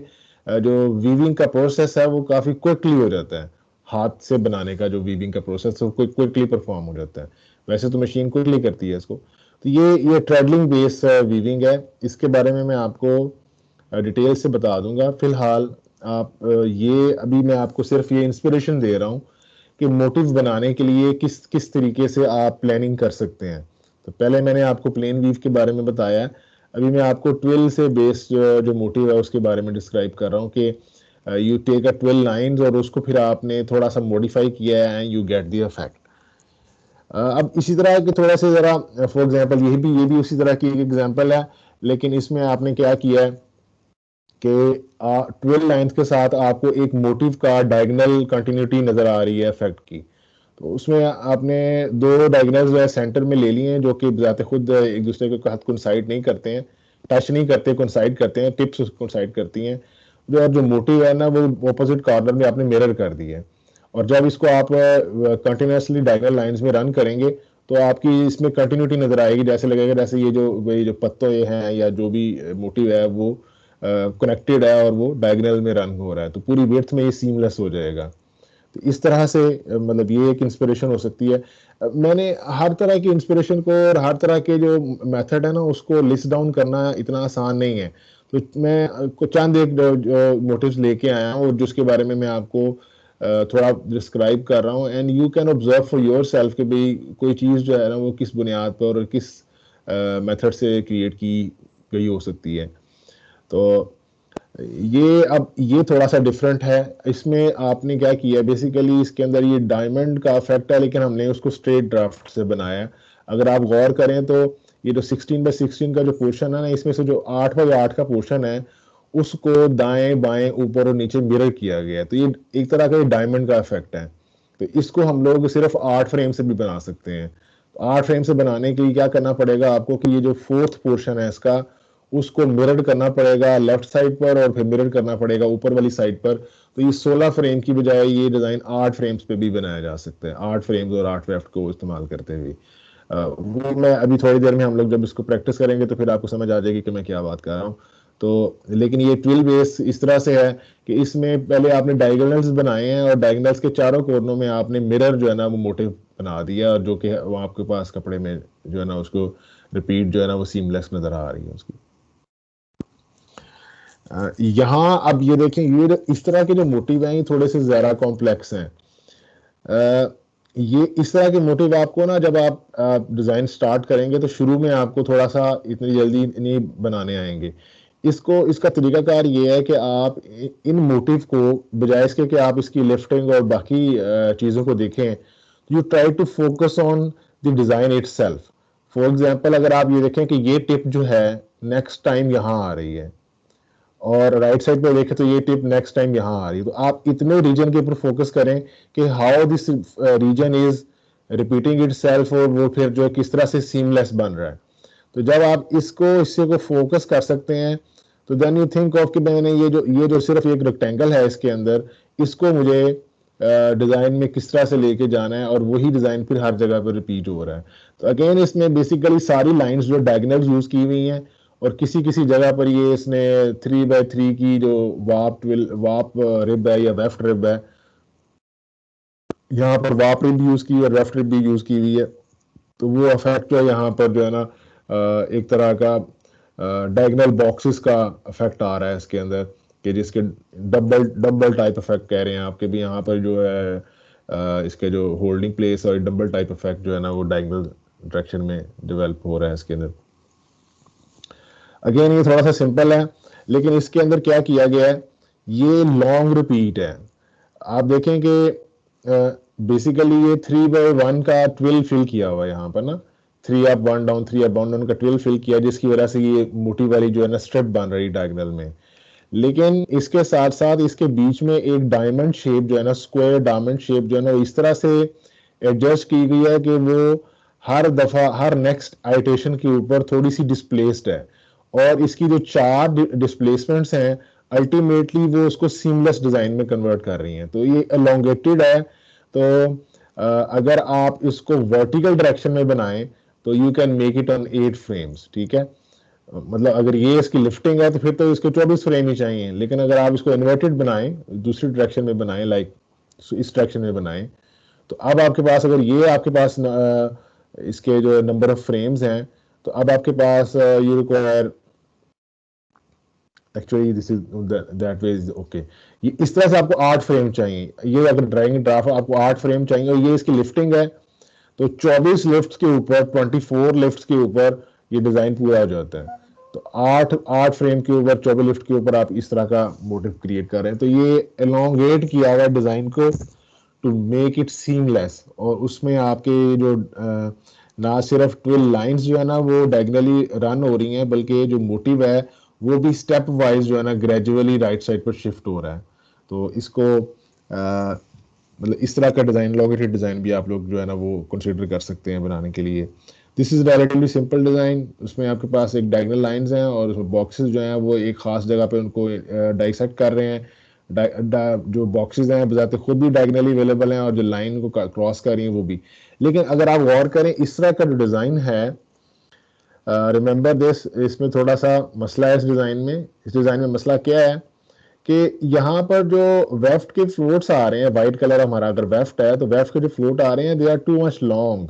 Speaker 1: जो वीविंग का प्रोसेस है वो काफी क्विकली हो जाता है। हाथ से बनाने का जो वीविंग का प्रोसेस है वो क्विकली परफॉर्म हो जाता है। वैसे तो मशीन क्विकली करती है इसको। तो ये ट्रेडलिंग बेस वीविंग है, इसके बारे में मैं आपको डिटेल से बता दूंगा। फिलहाल आप ये अभी मैं आपको सिर्फ ये इंस्पिरेशन दे रहा हूँ कि मोटिव बनाने के लिए किस किस तरीके से आप प्लानिंग कर सकते हैं। तो पहले मैंने आपको प्लेन वीव के बारे में बताया, अभी मैं आपको ट्विल से बेस्ड जो मोटिव है उसके बारे में डिस्क्राइब कर रहा हूँ कि यू टेक अ 12 लाइंस और उसको फिर आपने थोड़ा सा मॉडिफाई किया है and you get the effect. अब इसी तरह के थोड़ा से ज़रा फॉर एग्जांपल ये भी उसी तरह की एक एग्जांपल है, लेकिन इसमें आपने क्या किया है कि 12 लाइंस के साथ आपको एक मोटिव का डायगोनल कंटिन्यूटी नज़र आ रही है इफेक्ट की। तो उसमें आपने दो डायगोनल्स जो है सेंटर में ले लिए हैं, जो कि बजाते खुद एक दूसरे के साथ कोइंसाइड नहीं करते हैं, टच नहीं करते, कोइंसाइड करते हैं, टिप्स कोइंसाइड करती हैं। जो मोटिव है ना वो ऑपोजिट कॉर्नर में आपने मिरर कर दिया है। और जब इसको आप कंटिन्यूसली डायगोनल लाइंस में रन करेंगे तो आपकी इसमें कंटिन्यूटी नजर आएगी, जैसे लगेगा जैसे ये जो पत्ते हैं या जो भी मोटिव है वो कनेक्टेड है और वो डायगोनल में रन हो रहा है, तो पूरी विड्थ में ये सीमलेस हो जाएगा। तो इस तरह से मतलब ये एक इंस्पिरेशन हो सकती है। मैंने हर तरह की इंस्पिरेशन को और हर तरह के जो मेथड है ना उसको लिस्ट डाउन करना इतना आसान नहीं है। तो मैं चंद एक मोटिव्स लेके आया हूँ और जिसके बारे में मैं आपको थोड़ा डिस्क्राइब कर रहा हूँ, and you can observe for your self कि भाई कोई चीज़ जो है ना वो किस बुनियाद पर और किस मेथड से क्रिएट की गई हो सकती है। तो ये थोड़ा सा डिफरेंट है। इसमें आपने क्या किया बेसिकली, इसके अंदर ये डायमंड का इफेक्ट है लेकिन हमने उसको स्ट्रेट ड्राफ्ट से बनाया। अगर आप गौर करें तो ये जो 16x16 का जो पोर्शन है ना, इसमें से जो 8x8 का पोर्शन है उसको दाएं बाएं ऊपर और नीचे मिरर किया गया है। तो ये एक तरह का डायमंड का इफेक्ट है। तो इसको हम लोग सिर्फ 8 फ्रेम से भी बना सकते हैं। तो 8 फ्रेम से बनाने के लिए क्या करना पड़ेगा आपको कि ये जो फोर्थ पोर्शन है इसका उसको मिरर करना पड़ेगा लेफ्ट साइड पर और फिर मिरर करना पड़ेगा ऊपर वाली साइड पर। तो ये 16 फ्रेम की बजाय ये डिजाइन 8 फ्रेम्स पे भी बनाया जा सकता है, 8 फ्रेम्स और 8 वेफ्ट को इस्तेमाल करते हुए। वो मैं अभी थोड़ी देर में हम लोग जब इसको प्रैक्टिस करेंगे तो फिर आपको समझ आ जाएगी कि मैं क्या बात कर रहा हूँ। तो लेकिन ये ट्विल बेस इस तरह से है कि इसमें पहले आपने डायगोनल्स बनाए हैं और डायगोनल्स के चारों कोनों में आपने मिरर जो है ना वो मोटिव बना दिया, और जो कि वो आपके पास कपड़े में जो है ना उसको रिपीट जो है ना वो सीमलेस नजर आ रही है उसकी। यहाँ अब ये देखें, ये इस तरह के जो मोटिव हैं ये थोड़े से ज़्यादा कॉम्प्लेक्स हैं। ये इस तरह के मोटिव आपको ना जब आप डिज़ाइन स्टार्ट करेंगे तो शुरू में आपको थोड़ा सा इतनी जल्दी नहीं बनाने आएंगे। इसको इसका तरीकाकार ये है कि आप इन मोटिव को बजाय इसके कि आप इसकी लिफ्टिंग और बाकी चीज़ों को देखें, you try to focus on the design itself. For example अगर आप ये देखें कि ये टिप जो है नेक्स्ट टाइम यहाँ आ रही है और राइट साइड पे देखें तो ये टिप नेक्स्ट टाइम यहाँ आ रही है, तो आप इतने रीजन के ऊपर फोकस करें कि how this region is repeating itself, और वो फिर जो किस तरह से सीमलेस बन रहा है। तो जब आप इससे को फोकस कर सकते हैं तो देन यू थिंक ऑफ कि मैंने ये जो सिर्फ एक रेक्टेंगल है इसके अंदर, इसको मुझे डिज़ाइन में किस तरह से लेके जाना है और वही डिज़ाइन फिर हर जगह पर रिपीट हो रहा है। तो अगेन इसमें बेसिकली सारी लाइंस जो डायगोनल्स यूज़ की हुई हैं और किसी किसी जगह पर ये इसने 3x3 की जो वाप रिब है या वेफ्ट रिब है, यहाँ पर वाप रिब यूज़ की और वेफ्ट रिब भी यूज़ की हुई है। तो वो इफेक्ट जो है यहाँ पर जो है ना एक तरह का डायगोनल बॉक्सेस का इफेक्ट आ रहा है इसके अंदर, कि जिसके डबल डबल टाइप इफेक्ट कह रहे हैं आपके भी यहाँ पर जो है इसके जो होल्डिंग प्लेस और डबल टाइप इफेक्ट जो है ना वो डायगोनल डायरेक्शन में डेवलप हो रहा है इसके अंदर। अगेन ये थोड़ा सा सिंपल है लेकिन इसके अंदर क्या किया गया है, ये लॉन्ग रिपीट है। आप देखें कि बेसिकली ये 3x1 का 12 फिल किया हुआ है यहाँ पर ना, 3 अप 1 डाउन 3 अप 1 डाउन का 12 फिल किया, जिसकी वजह से ये मोटी वाली जो है ना स्ट्रिप बन रही डायगोनल में। लेकिन इसके साथ साथ इसके बीच में एक डायमंड शेप जो है ना, स्क्वायर डायमंड शेप जो है ना इस तरह से एडजस्ट की गई है कि वो हर दफा हर नेक्स्ट आइटेशन के ऊपर थोड़ी सी डिस्प्लेस्ड है, और इसकी जो चार डिस्प्लेसमेंट्स हैं अल्टीमेटली वो उसको सीमलेस डिजाइन में कन्वर्ट कर रही हैं। तो ये एलोंगेटेड है। तो अगर आप इसको वर्टिकल डायरेक्शन में बनाएं तो you can make it on 8 frames, ठीक है। मतलब अगर ये इसकी लिफ्टिंग है तो फिर तो इसको 24 फ्रेम ही चाहिए, लेकिन अगर आप इसको इन्वर्टेड बनाएं, दूसरी डायरेक्शन में बनाएं, लाइक इस डायरेक्शन में बनाएं, तो अब आपके पास अगर ये आपके पास इसके जो नंबर ऑफ फ्रेम्स हैं, तो अब आपके पास you require actually this is that way is okay. ये इस तरह से आपको 8 फ्रेम चाहिए, ये अगर ड्राइंग ड्राफ्ट आपको 8 फ्रेम चाहिए और ये इसकी लिफ्टिंग है तो 24 लिफ्ट्स के ऊपर 24 लिफ्ट्स के ऊपर ये डिजाइन पूरा हो जाता है। तो 8 फ्रेम के ऊपर 24 लिफ्ट के ऊपर आप इस तरह का मोटिव क्रिएट कर रहे हैं, तो ये एलोंगेट किया हुआ डिजाइन को टू मेक इट सीमलेस। और उसमें आपके जो ना सिर्फ 12 लाइंस जो है ना वो डायगनली रन हो रही हैं, बल्कि जो मोटिव है वो भी स्टेप वाइज जो है ना ग्रेजुअली राइट साइड पर शिफ्ट हो रहा है। तो इसको मतलब इस तरह का डिजाइन, लोगेटेड डिजाइन भी आप लोग जो है ना वो कंसिडर कर सकते हैं बनाने के लिए। This is relatively simple design. उसमें आपके पास एक डायगोनल लाइंस हैं और उसमें बॉक्सेस जो हैं वो एक खास जगह पे उनको डाइसेक्ट कर रहे हैं। जो बॉक्सेस हैं बजाते खुद भी डायगनली अवेलेबल हैं और जो लाइन को क्रॉस कर रही हैं वो भी। लेकिन अगर आप गौर करें इस तरह का जो डिजाइन है, रिमेंबर दिस, इसमें थोड़ा सा मसला है इस डिजाइन में। इस डिजाइन में मसला क्या है कि यहाँ पर जो वेफ्ट के फ्लोट्स आ रहे हैं, वाइट कलर हमारा अगर वेफ्ट है तो वेफ्ट के जो फ्लोट आ रहे हैं they are too much long,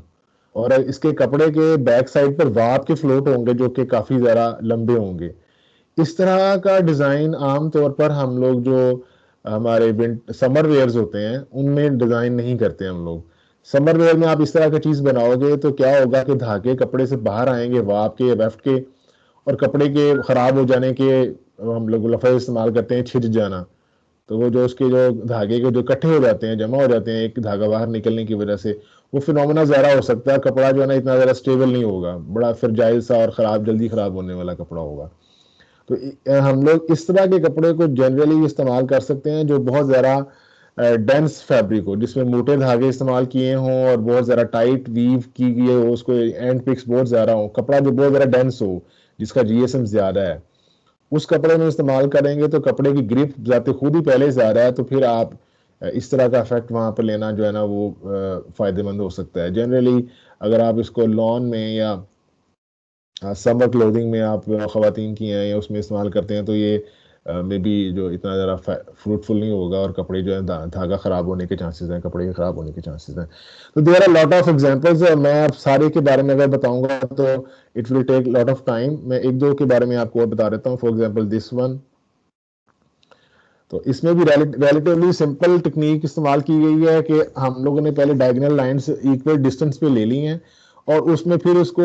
Speaker 1: और इसके कपड़े के बैक साइड पर वाप के फ्लोट होंगे जो कि काफी ज्यादा लंबे होंगे। इस तरह का डिजाइन आमतौर पर हम लोग जो हमारे समर वेयर्स होते हैं उनमें डिजाइन नहीं करते हम लोग। समर वेयर में आप इस तरह की चीज बनाओगे तो क्या होगा कि धागे कपड़े से बाहर आएंगे वाप के या वेफ्ट के, और कपड़े के खराब हो जाने के हम लोग लफ्ज इस्तेमाल करते हैं छिज जाना। तो वो जो उसके जो धागे के जो इकट्ठे हो जाते हैं, जमा हो जाते हैं एक धागा बाहर निकलने की वजह से, वो फिनोमेना ज्यादा हो सकता है। कपड़ा जो है ना इतना ज्यादा स्टेबल नहीं होगा, बड़ा फ्रजाइल सा और खराब, जल्दी खराब होने वाला कपड़ा होगा। तो हम लोग इस तरह के कपड़े को जनरली इस्तेमाल कर सकते हैं जो बहुत ज़्यादा डेंस फैब्रिक हो, जिसमें मोटे धागे इस्तेमाल किए हों और बहुत ज़्यादा टाइट वीव की गई हो, उसको एंड पिक्स बहुत ज़्यादा हो, कपड़ा जो बहुत ज़्यादा डेंस हो जिसका जीएसएम ज़्यादा है, उस कपड़े में इस्तेमाल करेंगे तो कपड़े की ग्रिप जाते खुद ही पहले ज़्यादा है, तो फिर आप इस तरह का इफेक्ट वहाँ पर लेना जो है ना वो फ़ायदेमंद हो सकता है। जनरली अगर आप इसको लॉन में या समर क्लोथिंग में आप ख़वातीन की हैं या उसमें इस्तेमाल करते हैं तो ये मे बी जो इतना ज़रा फ्रूटफुल नहीं होगा और कपड़े जो है धागा ख़राब होने के चांसेस हैं, कपड़े के ख़राब होने के चांसेस हैं। तो there are lot of examples. मैं अब सारे के बारे में अगर बताऊंगा तो it will take lot of time. मैं एक दो के बारे में आपको और बता देता हूँ। फॉर एग्जाम्पल दिस वन, तो इसमें भी रिलेटिवली सिंपल टेक्निक इस्तेमाल की गई है कि हम लोगों ने पहले डायगोनल लाइंस इक्वल डिस्टेंस पे ले ली हैं और उसमें फिर उसको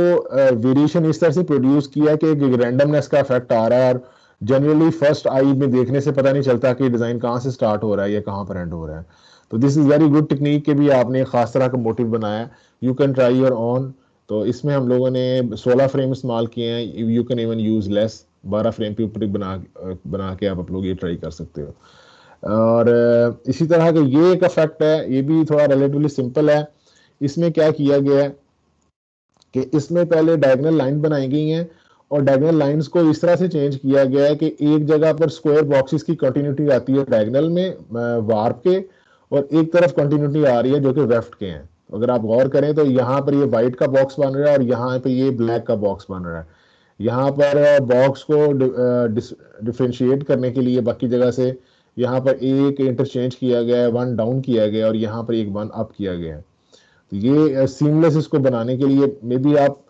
Speaker 1: वेरिएशन इस तरह से प्रोड्यूस किया कि रैंडमनेस का इफेक्ट आ रहा है, और जनरली फर्स्ट आई में देखने से पता नहीं चलता कि डिजाइन कहाँ से स्टार्ट हो रहा है या कहाँ पर एंड हो रहा है। तो this is very good technique के भी आपने खास तरह का मोटिव बनाया। You can try your on. तो इसमें हम लोगों ने 16 फ्रेम इस्तेमाल किए हैं, you can even use less, 12 frame के ऊपर बना के आप लोग ये ट्राई कर सकते हो। और इसी तरह का ये एक इफेक्ट है, ये भी थोड़ा रिलेटिवली सिंपल है। इसमें क्या किया गया है कि इसमें पहले डायगोनल लाइन बनाई गई हैं और डायगोनल लाइंस को इस तरह से चेंज किया गया है कि एक जगह पर स्क्वायर बॉक्सेस की कंटिन्यूटी आती है डायगोनल में वार्प के, और एक तरफ कंटिन्यूटी आ रही है जो कि वेफ्ट के हैं। अगर आप गौर करें तो यहाँ पर ये व्हाइट का बॉक्स बन रहा है और यहाँ पे ये ब्लैक का बॉक्स बन रहा है। यहाँ पर बॉक्स को डिफ्रेंशिएट करने के लिए बाकी जगह से यहाँ पर एक इंटरचेंज किया गया है, वन डाउन किया गया है और यहाँ पर एक वन अप किया गया है। तो ये सीमलेस इसको बनाने के लिए मे बी आप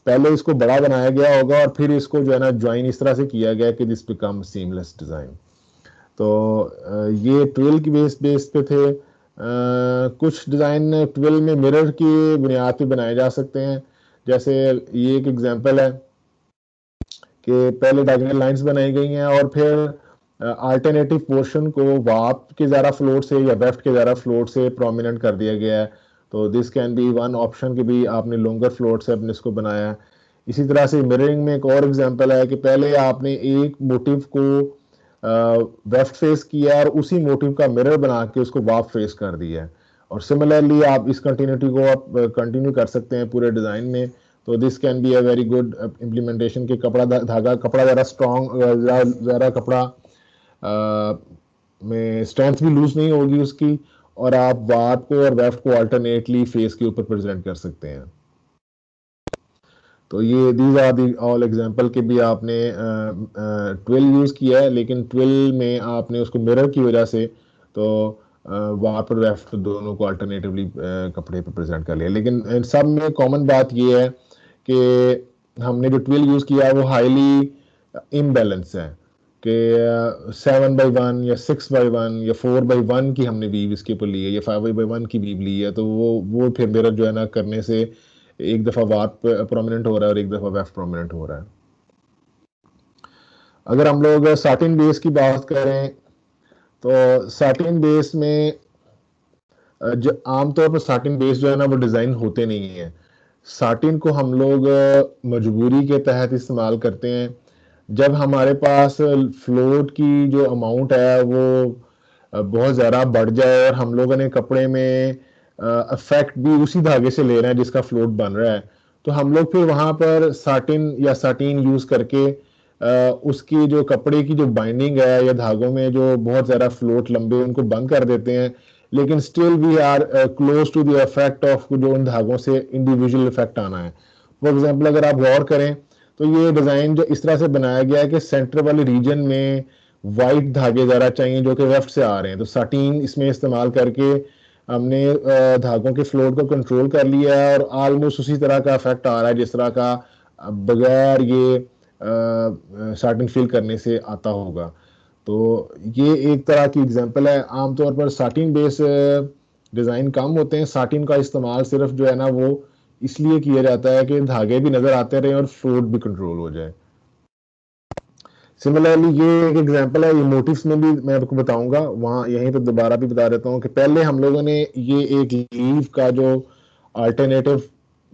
Speaker 1: पहले इसको बड़ा बनाया गया होगा और फिर इसको जो है ना ज्वाइन इस तरह से किया गया कि दिस बिकम सीमलेस डिजाइन। तो ये 12 की बेस पे थे। कुछ डिजाइन 12 में मिरर की बुनियाद पे बनाए जा सकते हैं। जैसे ये एक एग्जांपल है कि पहले डायगोनल लाइंस बनाई गई हैं और फिर अल्टरनेटिव पोर्शन को वाप के ज़रा फ्लोट से या वेफ्ट के ज़रा फ्लोट से प्रोमिनेंट कर दिया गया है। तो this can be one option कि भी आपने लॉन्गर फ्लोट से अपने इसको बनाया है। इसी तरह से मिररिंग में एक और एग्जांपल है कि पहले आपने एक मोटिव को वेफ्ट फेस किया और उसी मोटिव का मिरर बना के उसको वाप फेस कर दिया है। और सिमिलरली आप इस कंटिन्यूटी को आप कंटिन्यू कर सकते हैं पूरे डिज़ाइन में। तो this can be a very good implementation के कपड़ा धागा कपड़ा ज़रा स्ट्रॉन्ग, ज़रा कपड़ा में स्ट्रेंथ भी लूज नहीं होगी उसकी, और आप वार्प को और वेफ्ट को अल्टरनेटली फेस के ऊपर प्रेजेंट कर सकते हैं। तो ये these are the all example के भी आपने 12 यूज़ किया है, लेकिन 12 में आपने उसको मिरर की वजह से तो वार्प और वेफ्ट दोनों को अल्टरनेटिवली कपड़े पर प्रेजेंट कर लिया। लेकिन इन सब में कॉमन बात ये है कि हमने जो 12 यूज़ किया है वो हाईली इम्बैलेंस है। कि 7x1 या 6x1 या 4x1 की हमने वीव इसके ऊपर ली है या 5x1 की वीव ली है, तो वो फिर मेरा जो है ना करने से एक दफ़ा वार्प प्रोमिनेंट हो रहा है और एक दफ़ा वेफ्ट प्रोमिनेंट हो रहा है। अगर हम लोग साटिन बेस की बात करें तो साटिन बेस में जो आमतौर पर साटिन बेस जो है ना वो डिज़ाइन होते नहीं है। साटिन को हम लोग मजबूरी के तहत इस्तेमाल करते हैं जब हमारे पास फ्लोट की जो अमाउंट है वो बहुत ज़्यादा बढ़ जाए और हम लोगों ने कपड़े में इफेक्ट भी उसी धागे से ले रहे हैं जिसका फ्लोट बन रहा है, तो हम लोग फिर वहाँ पर साटिन या साटीन यूज़ करके उसकी जो कपड़े की जो बाइंडिंग है या धागों में जो बहुत ज़्यादा फ्लोट लंबे उनको बंद कर देते हैं, लेकिन still we are close to the effect of जो उन धागों से इंडिविजुअल इफेक्ट आना है। फॉर एग्जाम्पल अगर आप गौर करें तो ये डिज़ाइन जो इस तरह से बनाया गया है कि सेंटर वाले रीजन में वाइट धागे ज़रा चाहिए जो कि वेफ्ट से आ रहे हैं, तो साटीन इसमें इस्तेमाल करके हमने धागों के फ्लोट को कंट्रोल कर लिया है और ऑलमोस्ट उसी तरह का इफेक्ट आ रहा है जिस तरह का बगैर ये साटिन फिल करने से आता होगा। तो ये एक तरह की एग्जांपल है। आमतौर पर साटिन बेस डिज़ाइन कम होते हैं, साटिन का इस्तेमाल सिर्फ जो है ना वो इसलिए किया जाता है कि धागे भी नज़र आते रहे और फ्लोट भी कंट्रोल हो जाए। सिमिलरली ये एक एग्जांपल है, ये मोटिव्स में भी मैं आपको बताऊंगा, वहाँ यहीं तो दोबारा भी बता देता हूँ कि पहले हम लोगों ने ये एक लीव का जो अल्टरनेटिव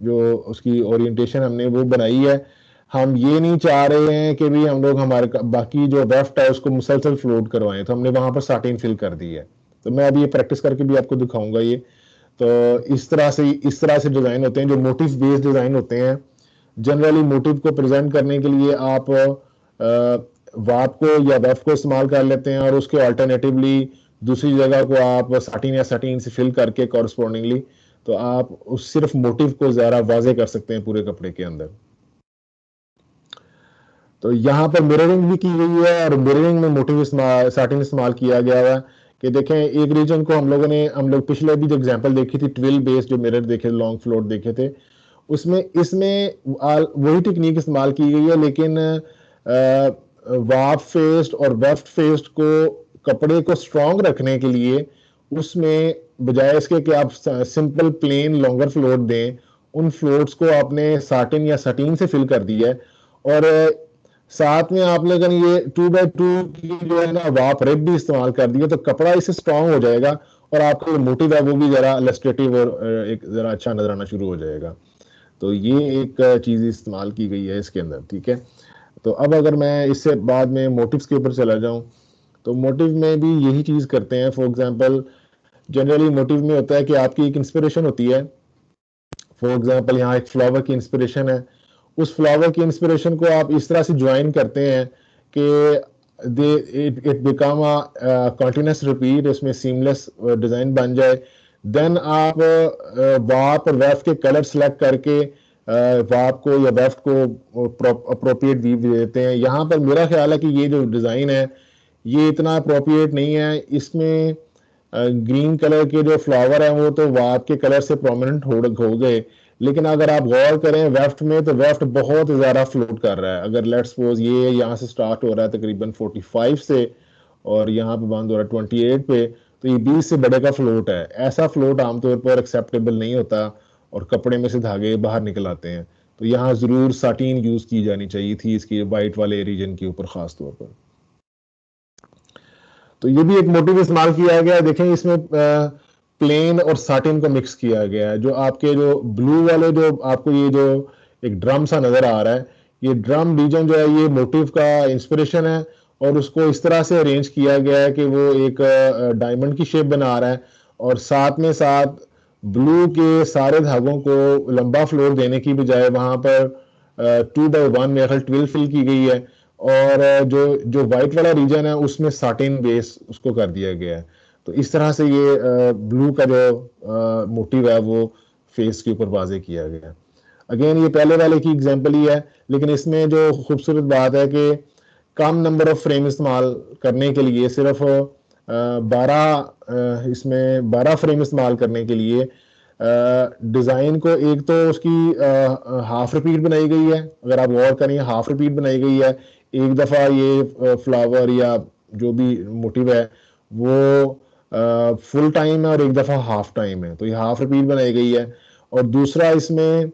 Speaker 1: जो उसकी ओरिएंटेशन हमने वो बनाई है। हम ये नहीं चाह रहे हैं कि भी हम लोग हमारे बाकी जो वेफ्ट है उसको मुसलसल फ्लोट करवाएं, तो हमने वहां पर साटिन फिल कर दी है। तो मैं अभी ये प्रैक्टिस करके भी आपको दिखाऊंगा ये। तो इस तरह से डिज़ाइन होते हैं जो मोटिव बेस्ड डिज़ाइन होते हैं। जनरली मोटिव को प्रेजेंट करने के लिए आप वाप को या वेफ को इस्तेमाल कर लेते हैं और उसके अल्टरनेटिवली दूसरी जगह को आप साटिन या साटिन से फिल करके कॉरस्पॉन्डिंगली तो आप उस सिर्फ मोटिव को ज़्यादा वाजे कर सकते हैं पूरे कपड़े के अंदर। तो यहाँ पर मिररिंग भी की गई है और मिररिंग में मोटिव साटिन इस्तेमाल किया गया है कि देखें एक रीजन को हम लोग पिछले भी जो एग्जांपल देखी थी ट्विल बेस्ड जो मिरर देखे लॉन्ग फ्लोट देखे थे, उसमें इसमें वही टेक्निक इस्तेमाल की गई है, लेकिन वाप फेस्ड और वेफ्ट फेस्ड को कपड़े को स्ट्रॉन्ग रखने के लिए उसमें बजाय इसके कि आप सिंपल प्लेन लॉन्गर फ्लोट दें, उन फ्लोट्स को आपने साटिन या साटीन से फिल कर दिया है और साथ में आपने अगर ये 2x2 की जो है ना वाप रिब भी इस्तेमाल कर दिया तो कपड़ा इससे स्ट्रॉन्ग हो जाएगा और आपका जो मोटिव है वो भी जरा इलस्ट्रेटिव और एक जरा अच्छा नजर आना शुरू हो जाएगा। तो ये एक चीज इस्तेमाल की गई है इसके अंदर, ठीक है। तो अब अगर मैं इससे बाद में मोटिव्स के ऊपर चला जाऊं तो मोटिव में भी यही चीज करते हैं। फॉर एग्जांपल जनरली मोटिव में होता है कि आपकी एक इंस्पिरेशन होती है। फॉर एग्जांपल यहाँ एक फ्लावर की इंस्पिरेशन है, उस फ्लावर की इंस्पिरेशन को आप इस तरह से ज्वाइन करते हैं कि it become a continuous repeat, उसमें सीमलेस डिजाइन बन जाए। देन आप वाप और वेफ्ट के कलर सेलेक्ट करके वाप को या वेफ्ट को अप्रोप्रिएट वीव देते हैं। यहाँ पर मेरा ख्याल है कि ये जो डिजाइन है ये इतना अप्रोप्रिएट नहीं है। इसमें ग्रीन कलर के जो फ्लावर है वो तो वाप के कलर से प्रोमिनेंट हो गए, लेकिन अगर आप गौर करें वेफ्ट में तो वेफ्ट बहुत ज़्यादा फ्लोट कर रहा है। अगर लेट्स सपोज ये यहाँ से स्टार्ट हो रहा है तकरीबन 45 से और यहाँ पे बंद हो रहा है 28 पे, तो ये 20 से बड़े का फ्लोट है। ऐसा फ्लोट आमतौर पर एक्सेप्टेबल नहीं होता और कपड़े में से धागे बाहर निकल आते हैं। तो यहाँ ज़रूर साटीन यूज़ की जानी चाहिए थी इसकी वाइट वाले रीजन के ऊपर ख़ास तौर पर। तो ये भी एक मोटिव इस्तेमाल किया गया है। देखें इसमें प्लेन और साटिन को मिक्स किया गया है। जो आपके जो ब्लू वाले जो आपको ये जो एक ड्रम सा नजर आ रहा है, ये ड्रम रीजन जो है ये मोटिव का इंस्पिरेशन है और उसको इस तरह से अरेंज किया गया है कि वो एक डायमंड की शेप बना रहा है और साथ में साथ ब्लू के सारे धागों को लंबा फ्लोर देने की बजाय वहां पर 2x1 मेरे ख्याल ट्विल फिल की गई है और जो जो व्हाइट वाला रीजन है उसमें साटिन बेस उसको कर दिया गया है। तो इस तरह से ये ब्लू का जो मोटिव है वो फेस के ऊपर वाजे किया गया है। अगेन ये पहले वाले की एग्जांपल ही है, लेकिन इसमें जो खूबसूरत बात है कि कम नंबर ऑफ फ्रेम इस्तेमाल करने के लिए सिर्फ 12 इसमें 12 फ्रेम इस्तेमाल करने के लिए डिज़ाइन को एक तो उसकी हाफ रिपीट बनाई गई है, अगर आप गौर करें हाफ रिपीट बनाई गई है। एक दफ़ा ये फ्लावर या जो भी मोटिव है वो फुल टाइम है और एक दफ़ा हाफ टाइम है, तो ये हाफ रिपीट बनाई गई है। और दूसरा इसमें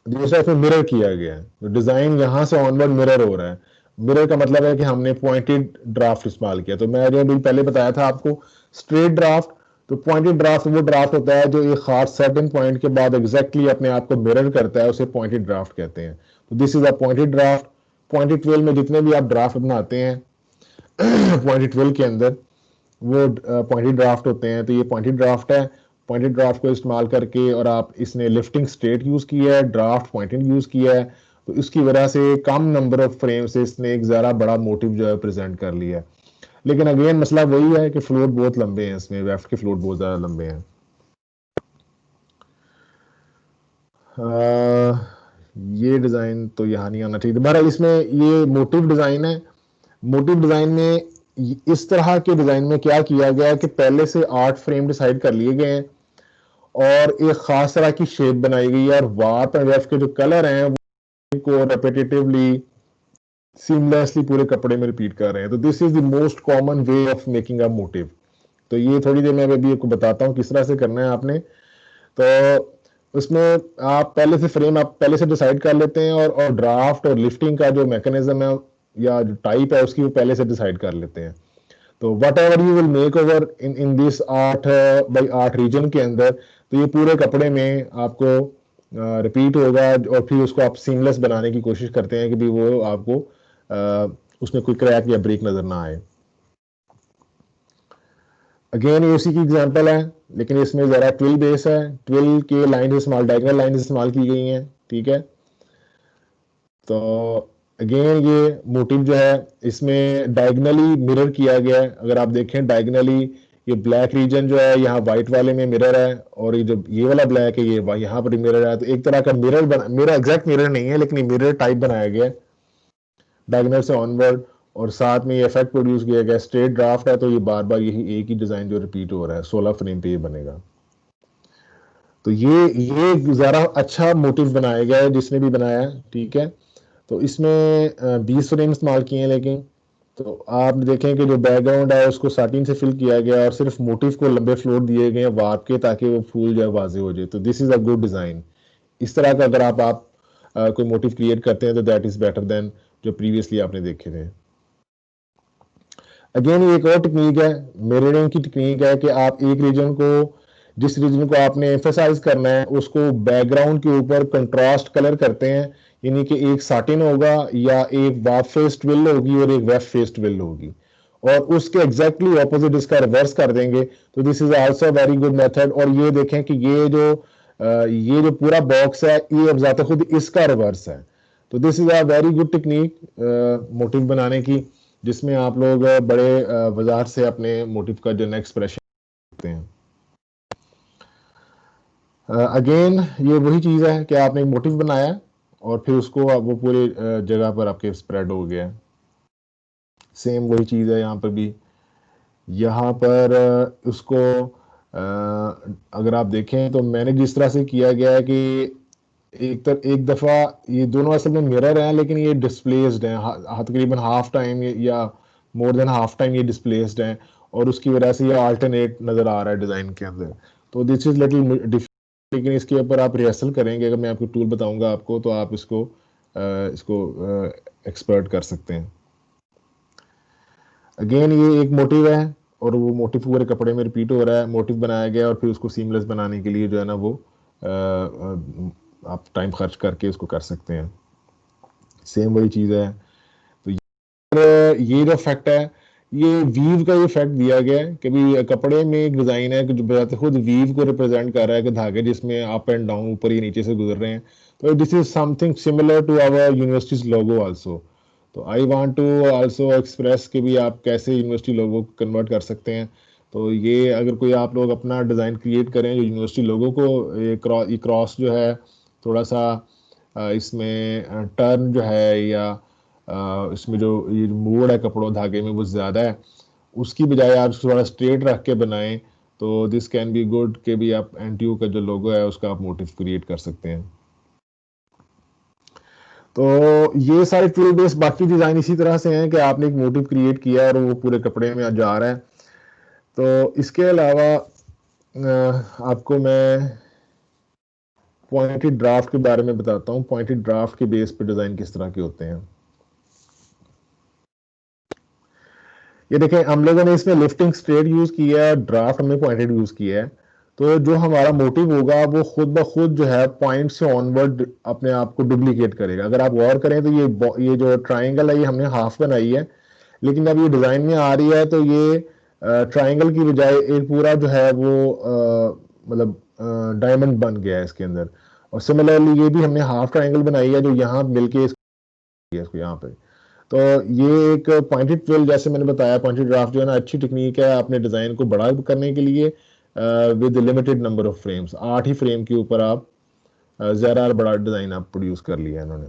Speaker 1: मिरर किया गया है, तो डिज़ाइन यहाँ से ऑनवर्ड मिरर हो रहा है। मिरर का मतलब है कि हमने पॉइंटेड ड्राफ्ट इस्तेमाल किया। तो मैं जो अभी पहले बताया था आपको स्ट्रेट ड्राफ्ट, तो पॉइंटेड ड्राफ्ट वो ड्राफ्ट होता है जो एक खास सर्टेन पॉइंट के बाद एग्जैक्टली अपने आप को मिरर करता है, उसे पॉइंटेड ड्राफ्ट कहते हैं। तो this is a pointed draft. Pointed twelve में जितने भी आप ड्राफ्ट बनाते हैं पॉइंटेड ट्वेल के अंदर वो पॉइंटेड ड्राफ्ट होते हैं, तो ये पॉइंटेड ड्राफ्ट है। पॉइंटेड ड्राफ्ट को इस्तेमाल करके और आप इसने लिफ्टिंग स्ट्रेट यूज़ किया है, ड्राफ्ट पॉइंटेड यूज़ किया है, तो इसकी वजह से कम नंबर ऑफ फ्रेम से इसने एक ज़्यादा बड़ा मोटिव जो है प्रेजेंट कर लिया है। लेकिन अगेन मसला वही है कि फ्लोट बहुत लंबे हैं, इसमें वेफ्ट के फ्लोट बहुत ज़्यादा लंबे हैं। ये डिज़ाइन तो यहाँ नहीं आना चाहिए। बहरहाल इसमें ये मोटिव डिज़ाइन है। मोटिव डिज़ाइन में इस तरह के डिज़ाइन में क्या किया गया है कि पहले से 8 फ्रेम डिसाइड कर लिए गए हैं और एक खास तरह की शेप बनाई गई है, और वार्प एंड वेफ्ट के जो कलर हैं वो रेपिटेटिवली सीमलेसली पूरे कपड़े में रिपीट कर रहे हैं। तो this is the most common way of making a motive. तो ये थोड़ी देर में अभी आपको बताता हूँ किस तरह से करना है आपने। तो उसमें आप पहले से डिसाइड कर लेते हैं, और ड्राफ्ट और लिफ्टिंग का जो मैकेनिज्म है या जो टाइप है उसकी वो पहले से डिसाइड कर लेते हैं। तो whatever you will make over in this 8 by 8 region के अंदर, तो ये पूरे कपड़े में आपको रिपीट होगा, और फिर उसको आप सीमलेस बनाने की कोशिश करते हैं कि भी वो आपको उसमें कोई क्रैक या ब्रेक नजर ना आए। अगेन ये उसी की एग्जांपल है, लेकिन इसमें ज़रा ट्विल बेस है, ट्विल के लाइन इस्तेमाल डायगोनल लाइन इस्तेमाल की गई हैं, ठीक है। तो अगेन ये मोटिव जो है इसमें डायगनली मिरर किया गया है। अगर आप देखें डायगनली ये ब्लैक रीजन जो है यहाँ व्हाइट वाले में मिरर है, और ये जो ये वाला ब्लैक है ये यहाँ पर मिरर है। तो एक तरह का मिरर एग्जैक्ट मिरर नहीं है, लेकिन ये मिरर टाइप बनाया गया है डायगनल से ऑनवर्ड, और साथ में ये इफेक्ट प्रोड्यूस किया गया। स्ट्रेट ड्राफ्ट है तो ये बार बार यही एक ही डिजाइन जो रिपीट हो रहा है, 16 फ्रेम पे ये बनेगा। तो ये ज़रा अच्छा मोटिव बनाया गया है जिसने भी बनाया है, ठीक है। तो इसमें 20 फ्रेम इस्तेमाल किए हैं, लेकिन तो आप देखें कि जो बैकग्राउंड है उसको साटिन से फिल किया गया और सिर्फ मोटिव को लंबे फ्लोर दिए गए हैं वार्प के, ताकि वो फूल जो है वाजे हो जाए। तो this is a good design. इस तरह का अगर आप कोई मोटिव क्रिएट करते हैं तो दैट इज बेटर देन जो प्रीवियसली आपने देखे थे। अगेन ये एक और टेक्निक है, मिररिंग की टेक्निक है कि आप एक रीजन को, जिस रीजन को आपने एम्फेसाइज करना है उसको बैकग्राउंड के ऊपर कंट्रास्ट कलर करते हैं, यानी कि एक साटिन होगा या एक वार्प फेस ट्विल होगी और एक वेफ फेस ट्विल होगी, और उसके एग्जैक्टली ऑपोजिट इसका रिवर्स कर देंगे। तो this is also very good method. और ये देखें कि ये जो पूरा बॉक्स है ये अब जाते खुद इसका रिवर्स है। तो this is a very good technique motive बनाने की, जिसमें आप लोग बड़े वजाहत से अपने मोटिव का जो नेक्स्ट एक्सप्रेशन करते हैं। अगेन ये वही चीज़ है कि आपने एक मोटिव बनाया और फिर उसको वो पूरी जगह पर आपके स्प्रेड हो गया। सेम वही चीज़ है यहाँ पर भी। यहाँ पर उसको अगर आप देखें तो मैंने जिस तरह से किया गया है कि एक दफ़ा ये दोनों असल में मिरर हैं, लेकिन ये डिस्प्लेस्ड हैं तकरीबन हाफ टाइम या मोर देन हाफ टाइम ये डिस्प्लेस्ड हैं, और उसकी वजह से ये अल्टरनेट नज़र आ रहा है डिज़ाइन के अंदर। तो दिस इज लिटिल डिफिकल्ट, लेकिन इसके ऊपर आप रिहर्सल करेंगे, अगर मैं आपको टूल बताऊंगा आपको तो आप इसको एक्सपर्ट कर सकते हैं। अगेन ये एक मोटिव है और वो मोटिव पूरे कपड़े में रिपीट हो रहा है, मोटिव बनाया गया और फिर उसको सीमलेस बनाने के लिए जो है ना वो आप टाइम खर्च करके उसको कर सकते हैं। सेम वही चीज़ है। तो ये जो इफेक्ट है ये वीव का ये इफेक्ट दिया गया है कि भी कपड़े में एक डिजाइन है कि जो बताते खुद वीव को रिप्रेजेंट कर रहा है कि धागे जिसमें अप एंड डाउन ऊपर या नीचे से गुजर रहे हैं। तो this is something similar to our universities लोगो आल्सो। तो I want to also express कि भी आप कैसे यूनिवर्सिटी लोगो को कन्वर्ट कर सकते हैं। तो ये अगर कोई आप लोग अपना डिज़ाइन क्रिएट करें जो यूनिवर्सिटी लोगो को ये क्रॉस जो है थोड़ा सा इसमें टर्न जो है या इसमें जो ये मोड़ है कपड़ों धागे में वो ज़्यादा है, उसकी बजाय आप इसको थोड़ा स्ट्रेट रख के बनाएं तो दिस कैन बी गुड कि भी आप NTU का जो लोगो है उसका आप मोटिव क्रिएट कर सकते हैं। तो ये सारे टूल बेस्ड बाकी डिज़ाइन इसी तरह से हैं कि आपने एक मोटिव क्रिएट किया है और वो पूरे कपड़े में जा रहा है। तो इसके अलावा आपको मैं पॉइंटेड ड्राफ्ट के बारे में बताता हूँ। पॉइंटेड ड्राफ्ट के बेस पे डिज़ाइन किस तरह के होते हैं। ये देखें, हम लोगों ने इसमें लिफ्टिंग स्ट्रेट यूज किया है, ड्राफ्ट हमने पॉइंटेड यूज किया है। तो जो हमारा मोटिव होगा वो खुद ब खुद जो है पॉइंट से ऑनवर्ड अपने आप को डुप्लीकेट करेगा। अगर आप गौर करें तो ये जो ट्राइंगल है ये हमने हाफ बनाई है, लेकिन अब ये डिजाइन में आ रही है तो ये ट्राइंगल की बजाय एक पूरा जो है वो मतलब डायमंड बन गया है इसके अंदर। और सिमिलरली ये भी हमने हाफ ट्राइंगल बनाई है जो यहाँ मिलके इसको यहाँ पे। तो ये एक पॉइंटेड ट्विल, जैसे मैंने बताया, पॉइंटेड ड्राफ्ट जो है ना अच्छी टेक्निक है अपने डिजाइन को बड़ा करने के लिए with limited number of frames. 8 he frame के ऊपर आप ज़रा बड़ा डिजाइन आप प्रोड्यूस कर लिया है इन्होंने।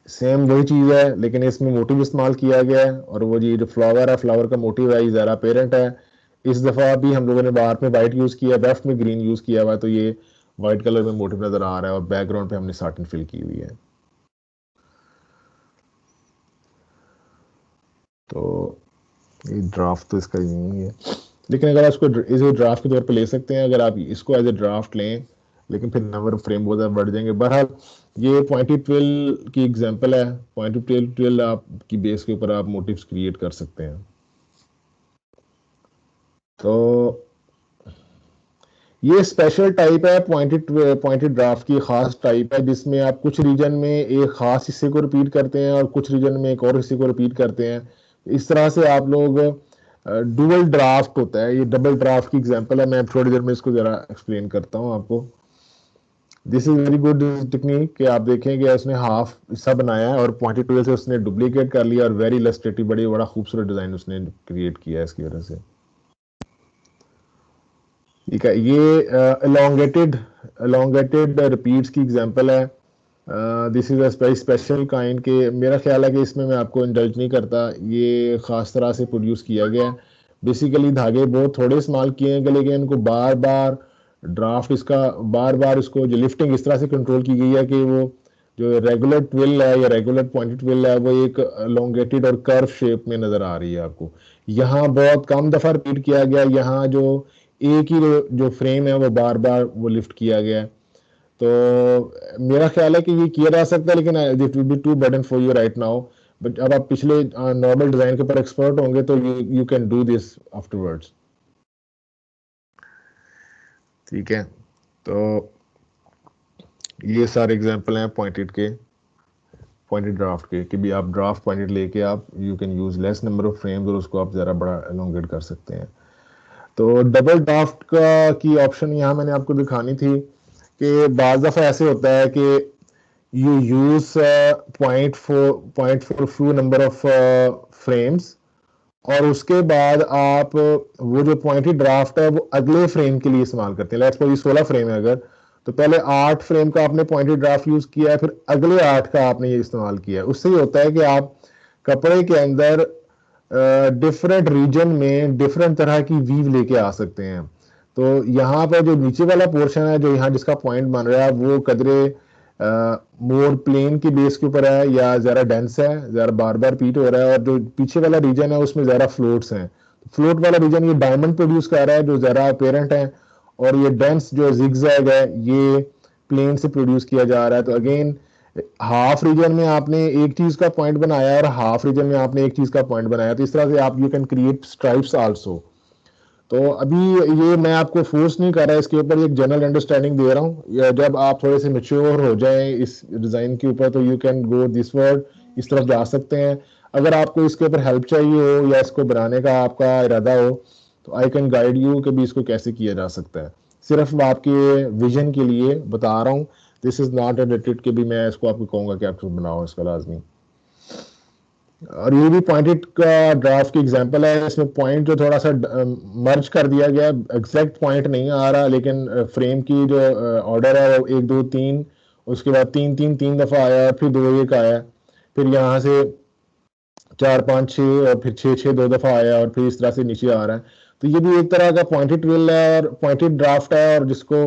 Speaker 1: सेम वही चीज है लेकिन इसमें मोटिव इस्तेमाल किया गया है, और वो ये जो फ्लावर है, फ्लावर का मोटिव है, ये ज़रा पेरेंट है। इस दफ़ा भी हम लोगों ने बाहर में वाइट यूज़ किया, लेफ्ट में ग्रीन यूज़ किया हुआ है, तो ये वाइट कलर में मोटिव नज़र आ रहा है और बैकग्राउंड पे हमने साटिन फिल की हुई है। तो ये ड्राफ्ट तो इसका यही है, लेकिन अगर आप इसको एज ए ड्राफ्ट के तौर पे ले सकते हैं, अगर आप इसको एज ए ड्राफ्ट लें, लेकिन फिर नंबर ऑफ फ्रेम बहुत ज़्यादा बढ़ जाएंगे। बहरहाल ये पॉइंटेड ट्विल की एग्जांपल है। पॉइंटेड ट्विल आपकी बेस के ऊपर आप मोटिव्स क्रिएट कर सकते हैं। तो ये स्पेशल टाइप है पॉइंटेड ड्राफ्ट की, खास टाइप है जिसमें आप कुछ रीजन में एक खास हिस्से को रिपीट करते हैं और कुछ रीजन में एक और हिस्से को रिपीट करते हैं। इस तरह से आप लोग डुअल ड्राफ्ट होता है, ये डबल ड्राफ्ट की एग्जांपल है। मैं थोड़ी देर में इसको जरा एक्सप्लेन करता हूँ आपको। This is very good technique कि आप देखेंगे उसने हाफ हिस्सा बनाया है और पॉइंटेड टूल से उसने डुप्लीकेट कर लिया और वेरी इलस्ट्रेटिव बड़ा खूबसूरत डिजाइन उसने क्रिएट किया है इसकी वजह से। ठीक है, ये elongated रिपीट्स की एग्जांपल है। This is a special kind के, मेरा ख्याल है कि इसमें मैं आपको इंडल्ज नहीं करता, ये खास तरह से प्रोड्यूस किया गया है। बेसिकली धागे बहुत थोड़े इस्तेमाल किए हैं लेकिन इनको बार बार ड्राफ्ट इसका बार बार इसको जो लिफ्टिंग इस तरह से कंट्रोल की गई है कि वो जो रेगुलर ट्विल है या रेगुलर पॉइंटेड ट्विल है वो एक elongated और कर्व शेप में नजर आ रही है आपको। यहाँ बहुत कम दफा रिपीट किया गया, यहाँ जो एक ही जो फ्रेम है वो बार बार वो लिफ्ट किया गया है। तो मेरा ख्याल है कि ये किया जा सकता है, लेकिन it will be too burden for you right now. But अब आप पिछले नॉर्मल डिजाइन के ऊपर एक्सपर्ट होंगे तो you can do this afterwards. ठीक है, तो ये सारे एग्जांपल हैं पॉइंटेड ड्राफ्ट के कि भी आप ड्राफ्ट पॉइंटेड लेके आप you can use less number of frames और उसको आप ज़रा बड़ा एलोंगेट कर सकते हैं। तो डबल ड्राफ्ट का की ऑप्शन यहाँ मैंने आपको दिखानी थी कि बाज़ दफ़ा ऐसे होता है कि you use point for few number of frames और उसके बाद आप वो जो पॉइंटेड ड्राफ्ट है वो अगले फ्रेम के लिए इस्तेमाल करते हैं। लेट्स सपोज 16 फ्रेम है अगर, तो पहले 8 फ्रेम का आपने पॉइंटेड ड्राफ्ट यूज किया है, फिर अगले 8 का आपने ये इस्तेमाल किया है। उससे ये होता है कि आप कपड़े के अंदर डिफरेंट रीजन में डिफरेंट तरह की वीव लेके आ सकते हैं। तो यहाँ पर जो नीचे वाला पोर्शन है जो यहाँ जिसका पॉइंट बन रहा है वो कदरे मोर प्लेन की बेस के ऊपर है या ज़रा डेंस है, ज़रा बार बार रिपीट हो रहा है, और जो पीछे वाला रीजन है उसमें ज़रा फ्लोट्स हैं। फ्लोट वाला रीजन ये डायमंड प्रोड्यूस कर रहा है जो ज़रा अपेरेंट है, और ये डेंस जो जिगजैग है ये प्लेन से प्रोड्यूस किया जा रहा है। तो अगेन हाफ रीजन में आपने एक चीज का पॉइंट बनाया और हाफ रीजन में आपने एक चीज का पॉइंट बनाया, तो इस तरह से आप you can create stripes also. तो अभी ये मैं आपको फोर्स नहीं कर रहा, इसके ऊपर एक जनरल अंडरस्टैंडिंग दे रहा हूँ। जब आप थोड़े से मेच्योर हो जाएं इस डिजाइन के ऊपर तो you can go this word, इस तरफ जा सकते हैं। अगर आपको इसके ऊपर हेल्प चाहिए हो या इसको बनाने का आपका इरादा हो तो आई कैन गाइड यू कि भी इसको कैसे किया जा सकता है। सिर्फ मैं आपके विजन के लिए बता रहा हूँ, दिस इज नॉट एडिटेड कि भी मैं इसको आपको कहूँगा कि आप बनाओ इसका लाजमी। और ये भी पॉइंटेड का ड्राफ्ट की एग्जांपल है। इसमें पॉइंट जो थोड़ा सा मर्ज कर दिया गया, एग्जैक्ट पॉइंट नहीं आ रहा, लेकिन फ्रेम की जो ऑर्डर है वो 1 2 3, उसके बाद 3 3 3 दफा आया, फिर 2 1 आया, फिर यहाँ से 4 5 6 और फिर 6 6 2 दफा आया और फिर इस तरह से नीचे आ रहा है। तो ये भी एक तरह का पॉइंटेड ट्विल है और पॉइंटेड ड्राफ्ट है, और जिसको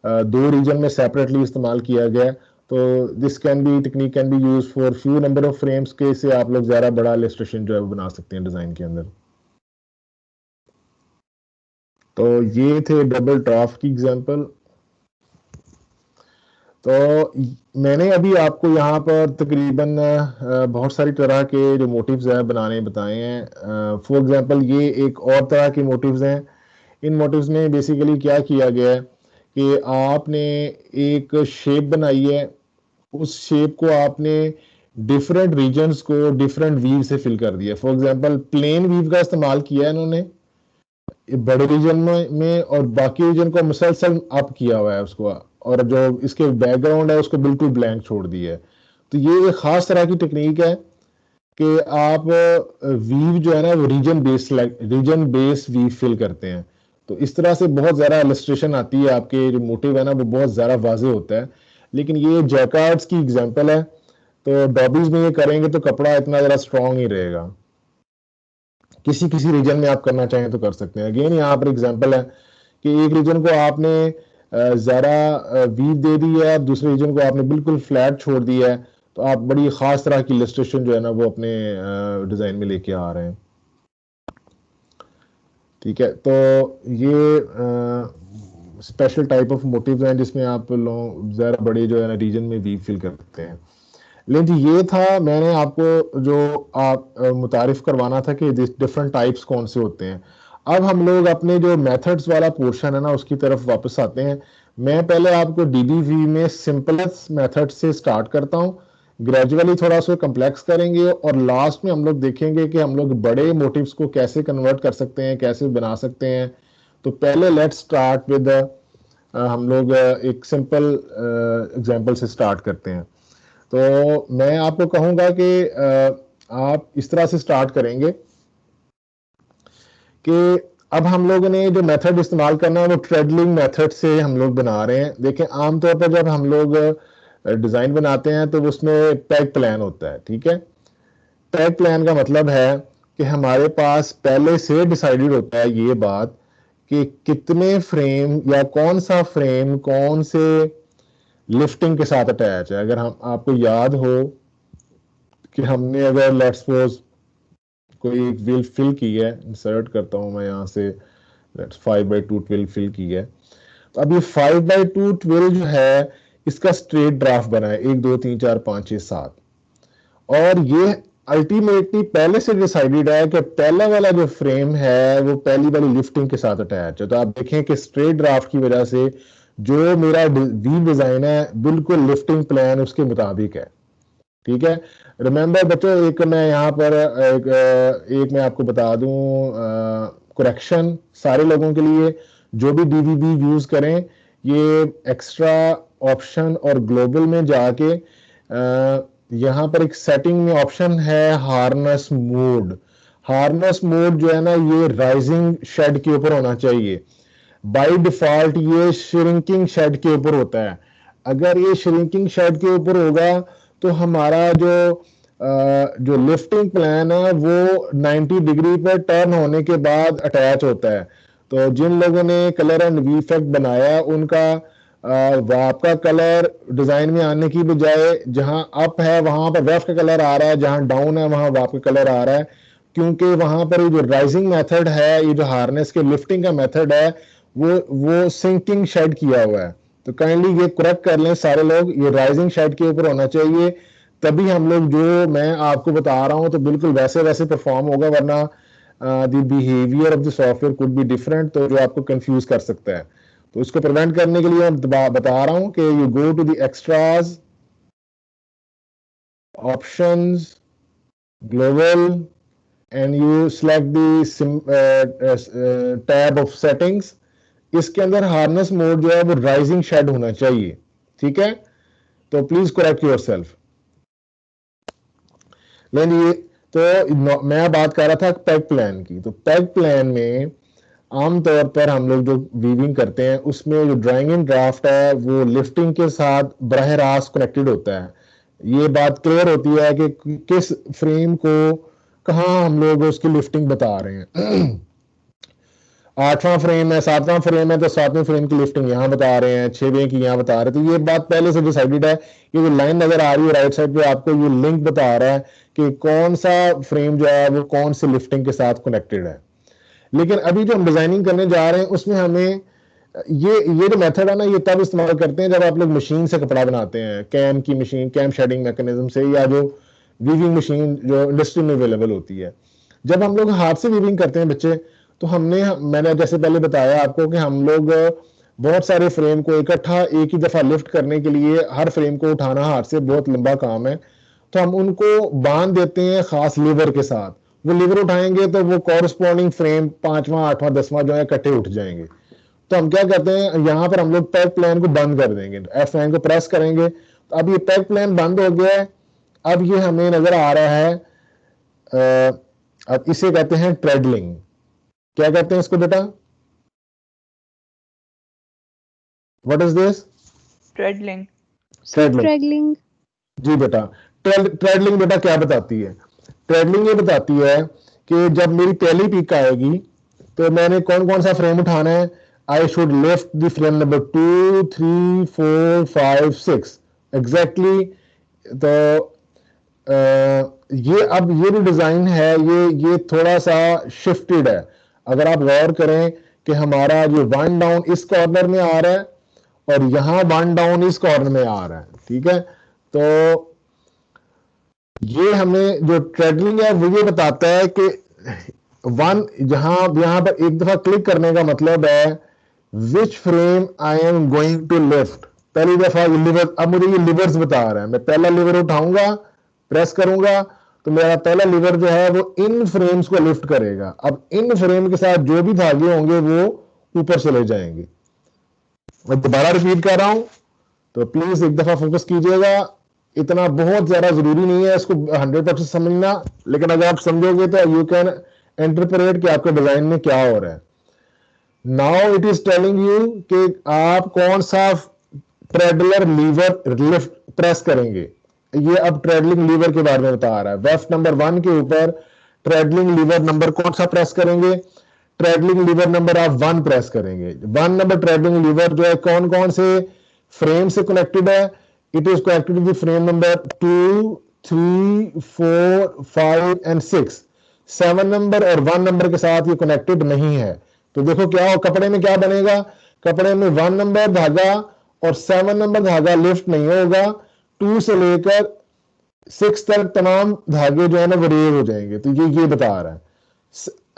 Speaker 1: दो रीजन में सेपरेटली इस्तेमाल किया गया है। तो this technique can be use for few number of frames के से आप लोग ज़्यादा बड़ा इलस्ट्रेशन जो है वो बना सकते हैं डिज़ाइन के अंदर। तो ये थे डबल ड्राफ्ट की एग्जांपल। तो मैंने अभी आपको यहाँ पर तकरीबन बहुत सारी तरह के जो मोटिव्स हैं बनाने बताए हैं। फॉर एग्जांपल ये एक और तरह के मोटिव्स हैं। इन मोटिव्स में बेसिकली क्या किया गया है कि आपने एक शेप बनाई है, उस शेप को आपने डिफरेंट रीजन्स को डिफरेंट वीव से फिल कर दिया। फॉर एग्जांपल प्लेन वीव का इस्तेमाल किया है इन्होंने बड़े रीजन में और बाकी रीजन को मुसलसल अप किया हुआ है उसको, और जो इसके बैकग्राउंड है उसको बिल्कुल ब्लैंक छोड़ दिया है। तो ये एक खास तरह की टेक्निक है कि आप वीव जो है ना वो रीजन बेस वीव फिल करते हैं। तो इस तरह से बहुत ज़्यादा इलस्ट्रेशन आती है, आपके जो मोटिव है ना वो बहुत ज़्यादा वाजे होता है। लेकिन ये जैकार्ड्स की एग्जांपल है, तो डॉबीज में ये करेंगे तो कपड़ा इतना ज़रा स्ट्रॉन्ग ही रहेगा। किसी किसी रीजन में आप करना चाहें तो कर सकते हैं। अगेन यहाँ पर एग्जांपल है कि एक रीजन को आपने ज़रा वीव दे दी है, दूसरे रीजन को आपने बिल्कुल फ्लैट छोड़ दिया है, तो आप बड़ी ख़ास तरह की इलस्ट्रेशन जो है ना वो अपने डिज़ाइन में लेके आ रहे हैं। ठीक है, तो ये स्पेशल टाइप ऑफ मोटिव्स हैं जिसमें आप लोग ज़रा बड़े जो है ना रीजन में वीव फिल करते हैं। लेकिन जी ये था, मैंने आपको जो आप मुतारिफ करवाना था कि डिफरेंट टाइप्स कौन से होते हैं। अब हम लोग अपने जो मेथड्स वाला पोर्शन है ना उसकी तरफ वापस आते हैं। मैं पहले आपको डीबीवी में सिंपलेस्ट मेथड से स्टार्ट करता हूँ, ग्रेजुअली थोड़ा सा कम्प्लेक्स करेंगे और लास्ट में हम लोग देखेंगे कि हम लोग बड़े मोटिव्स को कैसे कन्वर्ट कर सकते हैं, कैसे बना सकते हैं। तो पहले लेट्स स्टार्ट विद हम लोग एक सिंपल एग्जांपल से स्टार्ट करते हैं। तो मैं आपको कहूंगा कि आप इस तरह से स्टार्ट करेंगे कि अब हम लोगों ने जो मेथड इस्तेमाल करना है वो ट्रेडलिंग मेथड से हम लोग बना रहे हैं। देखें आमतौर पर जब हम लोग डिज़ाइन बनाते हैं तो उसमें पैक प्लान होता है। ठीक है, पैक प्लान का मतलब है कि हमारे पास पहले से डिसाइडेड होता है ये बात कि कितने फ्रेम या कौन सा फ्रेम कौन से लिफ्टिंग के साथ अटैच है। अगर हम आपको याद हो कि हमने अगर लेट्स सपोज कोई एक व्हील फिल की है, इंसर्ट करता हूं मैं यहाँ से, लेट्स 5x2 ट्विल फिल की है। तो अब ये 5x2 ट्विल जो है इसका स्ट्रेट ड्राफ्ट बना है 1 2 3 4 5 6 7, और ये अल्टीमेटली पहले से डिसाइडेड है कि पहला वाला जो फ्रेम है वो पहली वाली लिफ्टिंग के साथ अटैच है। तो आप देखें कि स्ट्रेट ड्राफ्ट की वजह से जो मेरा व्हील डिजाइन है बिल्कुल लिफ्टिंग प्लान उसके मुताबिक है। ठीक है, रिमेंबर बच्चों, एक मैं यहाँ पर एक मैं आपको बता दूं करेक्शन सारे लोगों के लिए, जो भी डीवीबी यूज करें ये एक्स्ट्रा ऑप्शन और ग्लोबल में जाके यहाँ पर एक सेटिंग में ऑप्शन है हार्नेस मोड। हार्नेस मोड जो है ना ये राइजिंग शेड के ऊपर होना चाहिए। बाय डिफॉल्ट ये श्रिंकिंग शेड के ऊपर होता है। अगर ये श्रिंकिंग शेड के ऊपर होगा तो हमारा जो लिफ्टिंग प्लान है वो 90 डिग्री पे टर्न होने के बाद अटैच होता है। तो जिन लोगों ने कलर एंड वी इफेक्ट बनाया उनका वाप का कलर डिजाइन में आने की बजाय जहां अप है वहां पर वेफ का कलर आ रहा है, जहां डाउन है वहां वाप का कलर आ रहा है, क्योंकि वहां पर ये जो राइजिंग मेथड है, ये जो हार्नेस के लिफ्टिंग का मेथड है वो सिंकिंग शेड किया हुआ है। तो काइंडली ये करेक्ट कर लें सारे लोग, ये राइजिंग शेड के ऊपर होना चाहिए, तभी हम लोग जो मैं आपको बता रहा हूं तो बिल्कुल वैसे वैसे परफॉर्म होगा, वरना the behaviour of the software could be different, तो जो आपको कंफ्यूज कर सकता है। तो इसको प्रिवेंट करने के लिए मैं बता रहा हूं कि you go to the extras, options, global, and you select the tab of settings. इसके अंदर हार्नेस मोड जो है वो राइजिंग शेड होना चाहिए। ठीक है, तो प्लीज करेक्ट योर सेल्फ। लेकिन ये तो मैं बात कर रहा था पैक प्लान की। तो पैक प्लान में आमतौर पर हम लोग जो वीविंग करते हैं उसमें जो ड्राइंग इन ड्राफ्ट है वो लिफ्टिंग के साथ बरह रास्त कनेक्टेड होता है। ये बात क्लियर होती है कि किस फ्रेम को कहाँ हम लोग उसकी लिफ्टिंग बता रहे हैं। 8वां फ्रेम है, 7वां फ्रेम है, तो 7वें फ्रेम की लिफ्टिंग यहाँ बता रहे हैं, 6वें की यहाँ बता रहे हैं। तो ये बात पहले से डिसाइडेड है। ये जो लाइन नजर आ रही है राइट साइड पे, आपको ये लिंक बता रहा है कि कौन सा फ्रेम जो है वो कौन सी लिफ्टिंग के साथ कनेक्टेड है। लेकिन अभी जो हम डिजाइनिंग करने जा रहे हैं उसमें हमें ये जो मेथड है ना, ये तब इस्तेमाल करते हैं जब आप लोग मशीन से कपड़ा बनाते हैं, कैम की मशीन, कैम शेडिंग मैकेनिज्म से, या जो वीविंग मशीन जो इंडस्ट्री में अवेलेबल होती है। जब हम लोग हाथ से वीविंग करते हैं बच्चे, तो मैंने जैसे पहले बताया आपको कि हम लोग बहुत सारे फ्रेम को इकट्ठा एक ही दफा लिफ्ट करने के लिए, हर फ्रेम को उठाना हाथ से बहुत लंबा काम है, तो हम उनको बांध देते हैं खास लीवर के साथ। वो लीवर उठाएंगे तो वो कॉरस्पॉन्डिंग फ्रेम 5वां 8वां 10वां जो है इकट्ठे उठ जाएंगे। तो हम क्या करते हैं, यहाँ पर हम लोग पैक प्लान को बंद कर देंगे, F9 को प्रेस करेंगे, तो अब ये पैक प्लान बंद हो गया है। अब ये हमें नजर आ रहा है, अब इसे कहते हैं ट्रेडलिंग। क्या कहते हैं इसको बेटा? What is this?
Speaker 3: ट्रेडलिंग।
Speaker 2: ट्रेडलिंग।
Speaker 1: जी बेटा, ट्रेडलिंग बेटा क्या बताती है? ट्रेडलिंग ये बताती है कि जब मेरी पहली पीक आएगी तो मैंने कौन कौन सा फ्रेम उठाना है। I should lift the frame number 2 3 4 5 6 exactly. तो ये जो डिजाइन है ये थोड़ा सा शिफ्टेड है। अगर आप गौर करें कि हमारा जो वन डाउन इस कॉर्नर में आ रहा है और यहां वन डाउन इस कॉर्नर में आ रहा है, ठीक है। तो ये हमें जो ट्रेडलिंग है वो ये बताता है कि यहां पर एक दफा क्लिक करने का मतलब है which frame I am going to lift. पहली दफा ये लिवर, अब मुझे ये लिवर्स बता रहा है, मैं पहला लिवर उठाऊंगा, प्रेस करूंगा, तो मेरा पहला लिवर जो है वो इन फ्रेम्स को लिफ्ट करेगा। अब इन फ्रेम के साथ जो भी धागे होंगे वो ऊपर चले जाएंगे। मैं दोबारा रिपीट कर रहा हूं, तो प्लीज एक दफा फोकस कीजिएगा। इतना बहुत ज्यादा जरूरी नहीं है इसको 100% समझना, लेकिन अगर आप समझोगे तो यू कैन इंटरप्रेट कि आपके डिजाइन में क्या हो रहा है। Now it is telling you कि आप कौन सा ट्रेडलर लीवर लिफ्ट प्रेस करेंगे। ये अब ट्रेडलिंग लीवर के बारे में बता रहा है। वेफ्ट नंबर 1 के ऊपर ट्रेडलिंग लीवर नंबर कौन सा प्रेस करेंगे? ट्रेडलिंग लीवर नंबर आप 1 प्रेस करेंगे। 1 नंबर ट्रेडलिंग लीवर जो है कौन कौन से फ्रेम से कनेक्टेड है? It is connected with frame number 2 3 4 5 and 6। 7 number और 1 नंबर के साथ ये कनेक्टेड नहीं है। तो देखो क्या हो, कपड़े में क्या बनेगा? कपड़े में 1 नंबर धागा और 7 नंबर धागा लिफ्ट नहीं होगा। 2 से लेकर 6 तक तमाम धागे जो है ना वो रेव हो जाएंगे। तो ये बता रहा है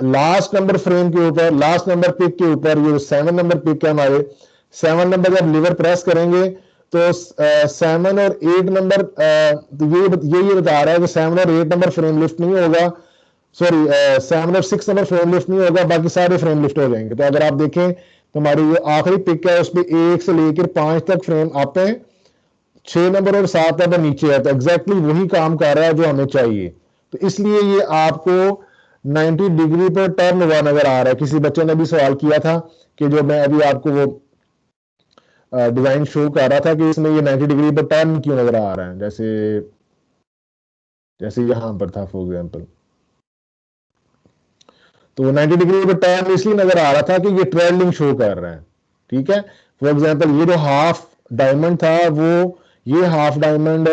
Speaker 1: लास्ट नंबर फ्रेम के ऊपर, लास्ट नंबर पिक के ऊपर, ये 7 नंबर पिक है हमारे। 7 नंबर जब लीवर प्रेस करेंगे तो 7 और 8 नंबर, तो ये बता रहा है कि 7 और 8 नंबर फ्रेम लिफ्ट नहीं होगा, सॉरी 7 और 6 नंबर फ्रेम लिफ्ट नहीं होगा, बाकी सारे फ्रेम लिफ्ट हो जाएंगे। तो अगर आप देखें तो हमारी ये आखिरी पिक है उसमें 1 से लेकर 5 तक फ्रेम आते हैं, 6 नंबर और 7 नंबर नीचे है। तो एग्जैक्टली वही काम कर रहा है जो हमें चाहिए। तो इसलिए ये आपको 90 डिग्री पर टर्न हुआ नजर आ रहा है। किसी बच्चे ने भी सवाल किया था कि जो मैं अभी आपको वो डिजाइन शो कर रहा था कि इसमें ये 90 डिग्री पर टर्न क्यों नजर आ रहा है, जैसे जैसे यहां पर था फॉर एग्जाम्पल। तो 90 डिग्री पर टर्न इसलिए नजर आ रहा था कि ये ट्रेडलिंग शो कर रहा है, ठीक है। फॉर एग्जाम्पल ये जो हाफ डायमंड था वो, ये हाफ डायमंड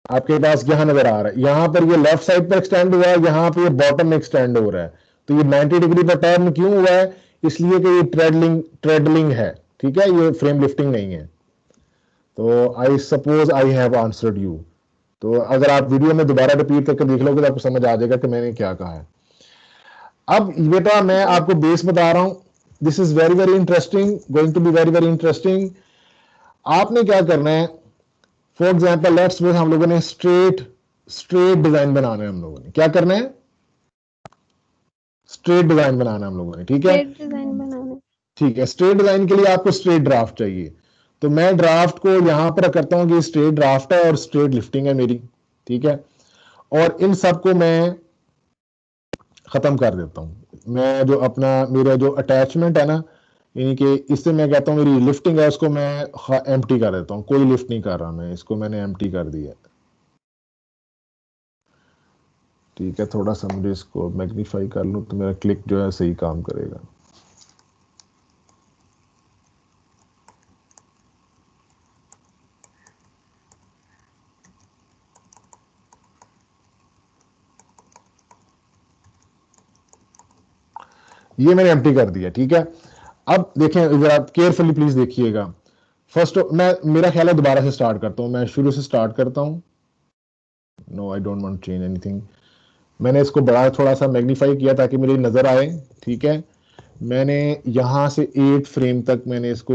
Speaker 1: आपके पास यहां नजर आ रहा है, यहां पर ये लेफ्ट साइड पर एक्सटेंड हुआ है, यहां पर ये बॉटम में एक्सटेंड हो रहा है। तो ये 90 डिग्री पर टर्न क्यों हुआ है? इसलिए कि ये ट्रेडलिंग है, ठीक है, ये फ्रेम लिफ्टिंग नहीं है। तो I suppose I have answered you. तो अगर आप वीडियो में दोबारा रिपीट करके देख लोगे तो आपको समझ आ जाएगा कि मैंने क्या कहा है। अब बेटा मैं आपको बेस बता रहा हूं, this is very very interesting, going to be very very interesting. आपने क्या करना है, फॉर एग्जाम्पल लेट्स सपोज हम लोगों ने स्ट्रेट डिजाइन बनाना है। हम लोगों ने क्या करना है? स्ट्रेट डिजाइन बनाना है हम लोगों ने, ठीक है।
Speaker 2: स्ट्रेट डिजाइन बनाना।
Speaker 1: ठीक है, स्ट्रेट डिजाइन के लिए आपको स्ट्रेट ड्राफ्ट चाहिए। तो मैं ड्राफ्ट को यहां पर करता हूं कि स्ट्रेट ड्राफ्ट है और स्ट्रेट लिफ्टिंग है मेरी, ठीक है। और इन सब को मैं खत्म कर देता हूं। मैं जो अपना मेरा जो अटैचमेंट है ना, यानी कि इससे मैं कहता हूं मेरी लिफ्टिंग है, उसको मैं एम्प्टी कर देता हूं, कोई लिफ्ट नहीं कर रहा मैं, इसको मैंने एम्प्टी कर दिया। ठीक है, थोड़ा सा मुझे इसको मैग्नीफाई कर लूँ तो मेरा क्लिक जो है सही काम करेगा। ये मैंने एम्प्टी कर दिया, ठीक है। अब देखें, अगर आप केयरफुली प्लीज देखिएगा। फर्स्ट मैं मेरा ख्याल है दोबारा से स्टार्ट करता हूँ, मैं शुरू से स्टार्ट करता हूँ। No, I don't want change anything. मैंने इसको बड़ा थोड़ा सा मैग्नीफाई किया ताकि मुझे नजर आए, ठीक है। मैंने यहाँ से 8 फ्रेम तक मैंने इसको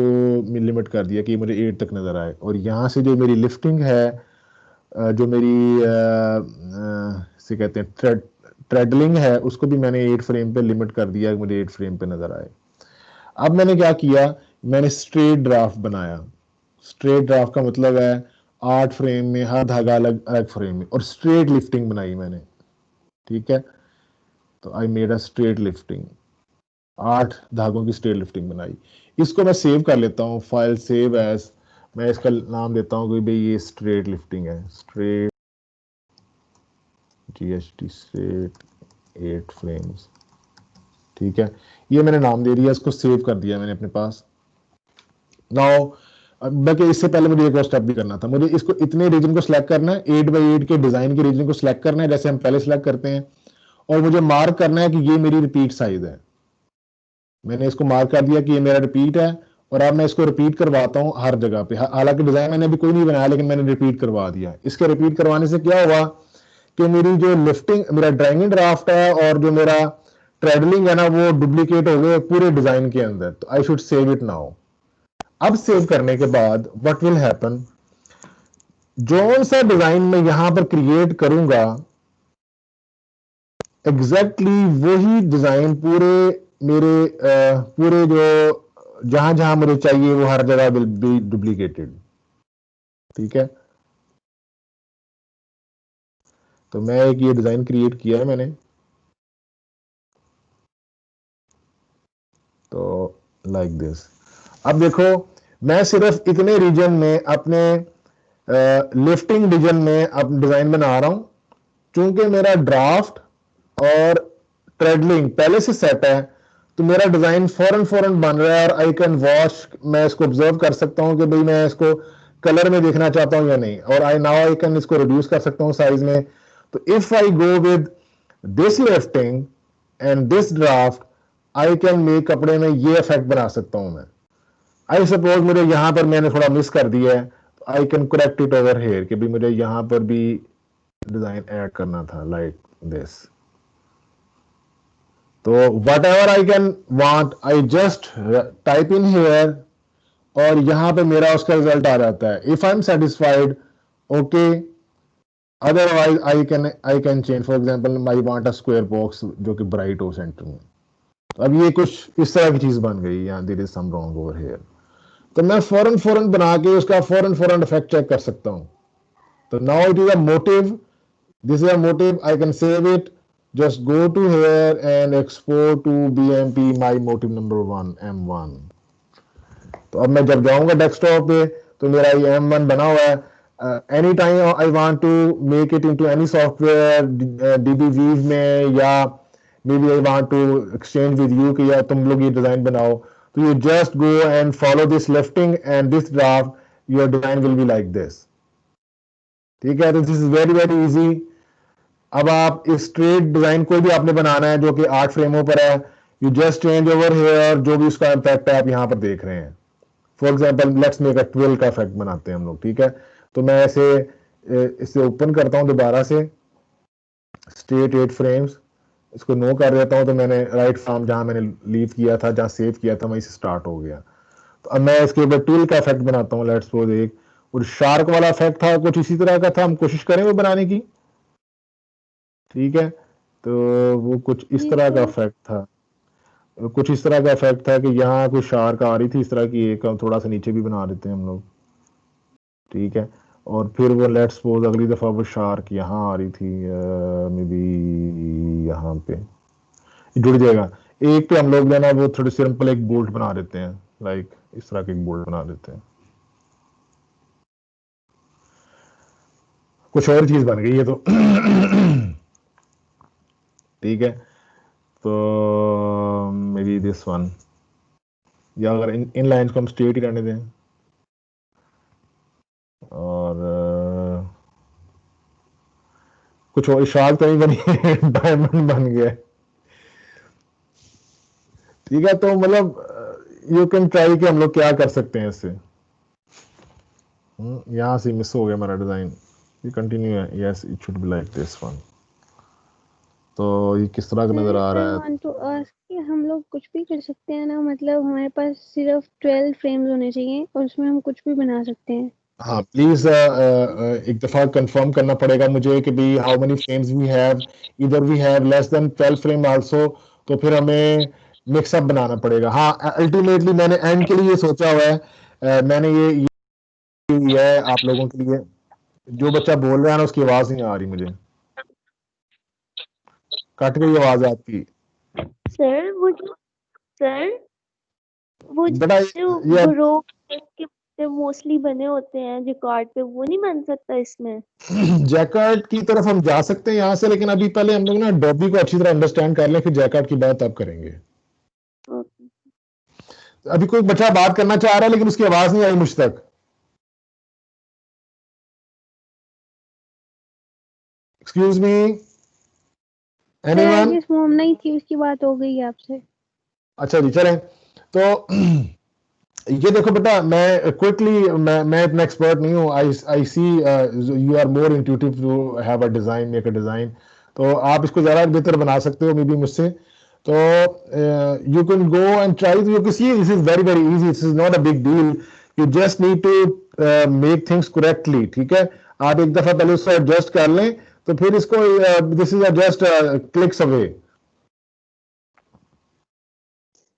Speaker 1: लिमिट कर दिया कि मुझे 8 तक नजर आए, और यहाँ से जो मेरी लिफ्टिंग है, जो मेरी से कहते हैं ट्रेडलिंग है, उसको भी मैंने 8 फ्रेम पे लिमिट कर दिया, मुझे 8 फ्रेम पे नजर आए। अब मैंने क्या किया, मैंने स्ट्रेट ड्राफ्ट बनाया। स्ट्रेट ड्राफ्ट का मतलब है 8 फ्रेम में हर धागा अलग अलग फ्रेम में, और स्ट्रेट लिफ्टिंग बनाई मैंने, ठीक है। तो I made a straight lifting, 8 धागों की स्ट्रेट लिफ्टिंग बनाई। इसको मैं सेव कर लेता हूँ, फाइल सेव एज, मैं इसका नाम देता हूँ कि भाई ये स्ट्रेट लिफ्टिंग है, स्ट्रेट GHT स्ट्रेट 8 फ्रेम्स, ठीक है। ये मैंने नाम दे दिया, इसको सेव कर दिया मैंने अपने पास। नाउ बल्कि इससे पहले मुझे एक और स्टेप भी करना था, मुझे इसको इतने रीजन को सिलेक्ट करना है, 8x8 के डिजाइन के रीजन को सिलेक्ट करना है जैसे हम पहले सिलेक्ट करते हैं, और मुझे मार्क करना है कि ये मेरी रिपीट साइज है। मैंने इसको मार्क कर दिया कि ये मेरा रिपीट है, और अब मैं इसको रिपीट करवाता हूँ हर जगह पे। हालांकि डिजाइन मैंने अभी कोई नहीं बनाया, लेकिन मैंने रिपीट करवा दिया। इसके रिपीट करवाने से क्या हुआ कि मेरी जो लिफ्टिंग, मेरा ड्राइंग ड्राफ्ट है और जो मेरा ट्रेडलिंग है ना, वो डुप्लीकेट हो गए पूरे डिजाइन के अंदर। तो I should save it now. अब सेव करने के बाद व्हाट विल हैपन, जो सा डिजाइन मैं यहां पर क्रिएट करूंगा, एग्जैक्टली वही डिजाइन पूरे मेरे पूरे जो जहां जहां मुझे चाहिए वो हर जगह विल बी डुप्लीकेटेड, ठीक है। तो मैं एक ये डिजाइन क्रिएट किया है मैंने, तो लाइक दिस। अब देखो, मैं सिर्फ इतने रीजन में अपने लिफ्टिंग रीजन में अब डिजाइन बना रहा हूं। चूंकि मेरा ड्राफ्ट और ट्रेडलिंग पहले से सेट है, तो मेरा डिजाइन फौरन फौरन बन रहा है, और आई कैन वॉच, मैं इसको ऑब्जर्व कर सकता हूं कि भाई मैं इसको कलर में देखना चाहता हूं या नहीं, और आई नाउ आई कैन इसको रिड्यूस कर सकता हूं साइज में। तो if I go with this lifting and this draft, I can make कपड़े में ये इफेक्ट बना सकता हूं मैं। आई सपोज मुझे यहां पर मैंने थोड़ा मिस कर दिया है, तो I can correct it over here कि भी मुझे यहां पर भी डिजाइन ऐड करना था लाइक दिस। तो whatever I can want, I just type in here, और यहां पे मेरा उसका रिजल्ट आ जाता है। If I am satisfied, okay. Otherwise I can change, for example I want a square box जो कि ब्राइट हो सेंटर में। तो अब ये कुछ इस तरह की चीज बन गई, यहाँ there is some wrong over here. तो मैं फौरन फौरन बना के उसका फौरन फौरन इफेक्ट चेक कर सकता हूँ। तो now it is a motive, this is a motive, I can save it, just go to here and export to BMP my motive number 1 M1। तो अब मैं जब जाऊंगा डेस्कटॉप पे, तो मेरा ये M1 बना हुआ है। Any time I want to make it into any software, DB Weave में, या may B I want to exchange with you कि या तुम लोग ये डिजाइन बनाओ, तो you just go and follow this lifting and this draft, your design will be like this, ठीक है। तो this is very very easy. अब आप इस स्ट्रेट डिजाइन कोई भी आपने बनाना है जो कि 8 फ्रेमों पर है, you just change over here, जो भी उसका इम्पैक्ट है आप यहां पर देख रहे हैं। For example let's make a 12 का इफेक्ट बनाते हैं हम लोग, ठीक है। तो मैं ऐसे इसे ओपन करता हूं दोबारा से, स्ट्रेट 8 फ्रेम्स, इसको नो कर देता हूं। तो मैंने राइट फ्रॉम जहां मैंने लीव किया था, जहां सेव किया था, वहीं से स्टार्ट हो गया। तो अब मैं इसके ऊपर 12 का इफेक्ट बनाता हूँ। लेट्स सपोज एक और शार्क वाला इफेक्ट था, कुछ इसी तरह का था, हम कोशिश करें वो बनाने की, ठीक है। तो वो कुछ इस
Speaker 2: ठीक
Speaker 1: तरह का
Speaker 2: है।
Speaker 1: इफेक्ट था, कुछ इस तरह का इफेक्ट था कि यहाँ कोई शार्क आ रही थी इस तरह की, एक थोड़ा सा नीचे भी बना देते हैं हम लोग, ठीक है। और फिर वो लेट्स सपोज अगली दफा वो शार्क यहाँ आ रही थी, मे बी यहाँ पे जुड़ जाएगा। एक पे हम लोग लेना वो थोड़ी सिंपल एक बोल्ट बना देते हैं, लाइक इस तरह के एक बोल्ट बना देते हैं। कुछ और चीज बन गई है तो ठीक है, तो मे बी दिस वन, या अगर इन लाइंस को हम स्ट्रेट ही रहने दें, और कुछ और इशाक तो नहीं बनी, डायमंड बन गया। ठीक है, तो मतलब यू कैन ट्राई कि हम लोग क्या कर सकते हैं इससे। यहाँ से मिस हो गया हमारा डिजाइन, ये कंटिन्यू है, yes it should be like this one. तो ये किस तरह का नजर
Speaker 2: सर
Speaker 1: आ
Speaker 2: आई
Speaker 1: रहा है?
Speaker 2: वांट टू आस्क कि हम लोग कुछ भी कर सकते हैं ना, मतलब हमारे पास सिर्फ 12 फ्रेम्स होने चाहिए और उसमें हम कुछ भी बना सकते हैं।
Speaker 1: हाँ प्लीज एक दफा कंफर्म करना पड़ेगा मुझे कि भी how many frames we have, इधर we have less than 12 frame also, तो फिर हमें मिक्सअप बनाना पड़ेगा। हाँ अल्टीमेटली मैंने एंड के लिए ये सोचा हुआ है, मैंने ये है आप लोगों के लिए। जो बच्चा बोल रहा है ना उसकी आवाज नहीं आ रही मुझे, कट गई आवाज आपकी।
Speaker 2: सर सर वो
Speaker 1: बेटा ये
Speaker 2: जो रो के मोस्टली बने होते हैं जो कार्ड पे, वो नहीं बन सकता इसमें?
Speaker 1: जैकार्ड की तरफ हम जा सकते हैं यहाँ से, लेकिन अभी पहले हम लोग ना डॉबी को अच्छी तरह अंडरस्टैंड कर लें, फिर जैकार्ड की बात अब करेंगे।
Speaker 2: ओके।
Speaker 1: अभी कोई बच्चा बात करना चाह रहा है लेकिन उसकी आवाज नहीं आई मुझ तक। Excuse me,
Speaker 2: sir I
Speaker 1: anyone?
Speaker 2: Guess Momna ही थी, उसकी बात हो गई आपसे।
Speaker 1: अच्छा जी चलें। तो ये देखो बेटा, मैं क्विकली, मैं इतना एक्सपर्ट नहीं हूँ। I see you are more intuitive to have a design, make a design, तो आप इसको ज़्यादा बेहतर बना सकते हो मे बी मुझसे। तो you can go and try, you can see this is very very easy, this is not a big deal, you just need to make things correctly. ठीक है, आप एक दफा पहले उसको एडजस्ट कर लें, तो फिर इसको this is just clicks away.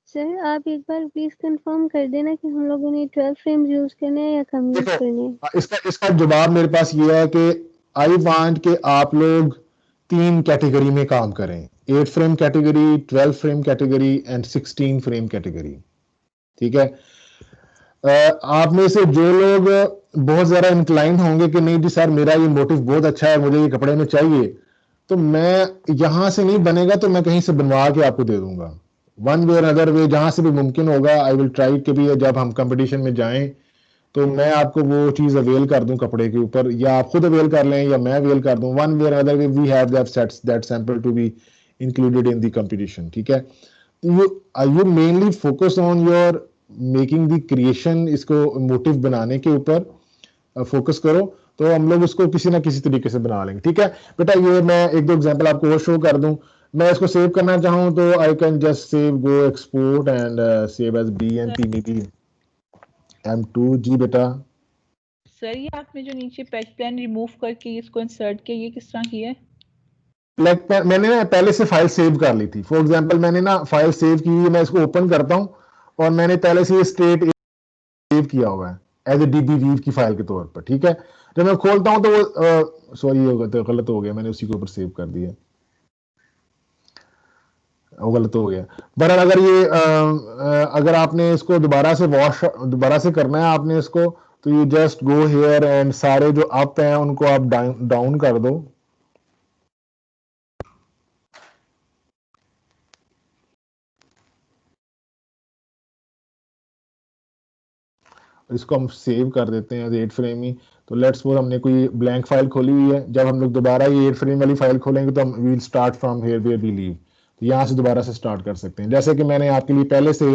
Speaker 2: Sir आप एक बार प्लीज कंफर्म कर देना कि हम लोगों ने 12 फ्रेम्स यूज करने हैं या कम यूज
Speaker 1: देखो
Speaker 2: करने हैं।
Speaker 1: इसका इसका जवाब मेरे पास ये है कि आई वांट कि आप लोग 3 कैटेगरी में काम करें, 8 frame category, 12 frame category and 16 frame category. ठीक है, आप में से जो लोग बहुत ज्यादा इंक्लाइन होंगे कि नहीं जी सर मेरा ये मोटिव बहुत अच्छा है, मुझे ये कपड़े में चाहिए, तो मैं यहां से नहीं बनेगा तो मैं कहीं से बनवा के आपको दे दूंगा, वन वे और अदर वे, जहां से भी मुमकिन होगा आई विल ट्राई कि भी जब हम कंपटीशन में जाएं तो मैं आपको वो चीज अवेल कर दूं कपड़े के ऊपर, या आप खुद अवेल कर लें या मैं अवेल कर दूं, one way other way we have that sample to be included in the competition. ठीक है, you you mainly focus on your making the creation, इसको मोटिव बनाने के ऊपर फोकस करो, तो हम लोग उसको किसी ना किसी तरीके से बना लेंगे। ठीक है बेटा, ये मैं एक दो एग्जांपल आपको और शो कर दूं। मैं इसको सेव करना चाहूं तो I can just save, go export and save as B N
Speaker 3: sir
Speaker 1: P, may be M2। जी बेटा।
Speaker 3: सर ये आपने जो नीचे पैच प्लान रिमूव करके इसको इंसर्ट किया, ये किस तरह किया है?
Speaker 1: मैंने ना पहले से फाइल सेव कर ली थी, फॉर एग्जांपल मैंने ना फाइल सेव की हुई है, मैं इसको ओपन करता हूं और मैंने पहले से ये स्ट्रेट सेव किया हुआ है एज ए डीबी वीव की फाइल के तौर पर। ठीक है, जब मैं खोलता हूं तो वो सॉरी तो गलत हो गया, मैंने उसी के ऊपर सेव कर दिया, वो गलत हो गया। बहरहाल अगर ये अगर आपने इसको दोबारा से करना है आपने इसको, तो you just go here and सारे जो अप हैं उनको आप डाउन कर दो। इसको हम सेव कर देते हैं 8 फ्रेम ही। तो लेट्स सपोज हमने कोई ब्लैंक फाइल खोली हुई है, जब हम लोग दोबारा ये 8 फ्रेम वाली फाइल खोलेंगे तो हम will start from here where we leave, तो यहाँ से दोबारा से स्टार्ट कर सकते हैं। जैसे कि मैंने आपके लिए पहले से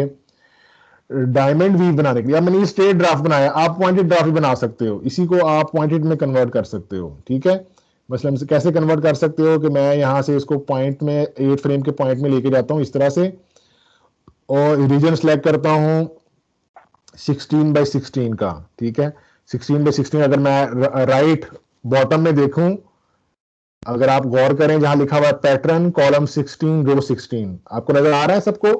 Speaker 1: डायमंड वीव बनाने के लिए, अब मैंने ये स्ट्रेट ड्राफ्ट बनाया, आप पॉइंटेड ड्राफ्ट भी बना सकते हो, इसी को आप पॉइंटेड में कन्वर्ट कर सकते हो। ठीक है, मसलन से कैसे कन्वर्ट कर सकते हो कि मैं यहाँ से इसको पॉइंट में 8 फ्रेम के पॉइंट में लेके जाता हूँ इस तरह से, और रीजन सेलेक्ट करता हूँ 16x16 का। ठीक है, 16x16 अगर मैं राइट बॉटम में देखूं, अगर आप गौर करें जहां लिखा हुआ है पैटर्न कॉलम 16 रो 16, आपको नजर आ रहा है सबको?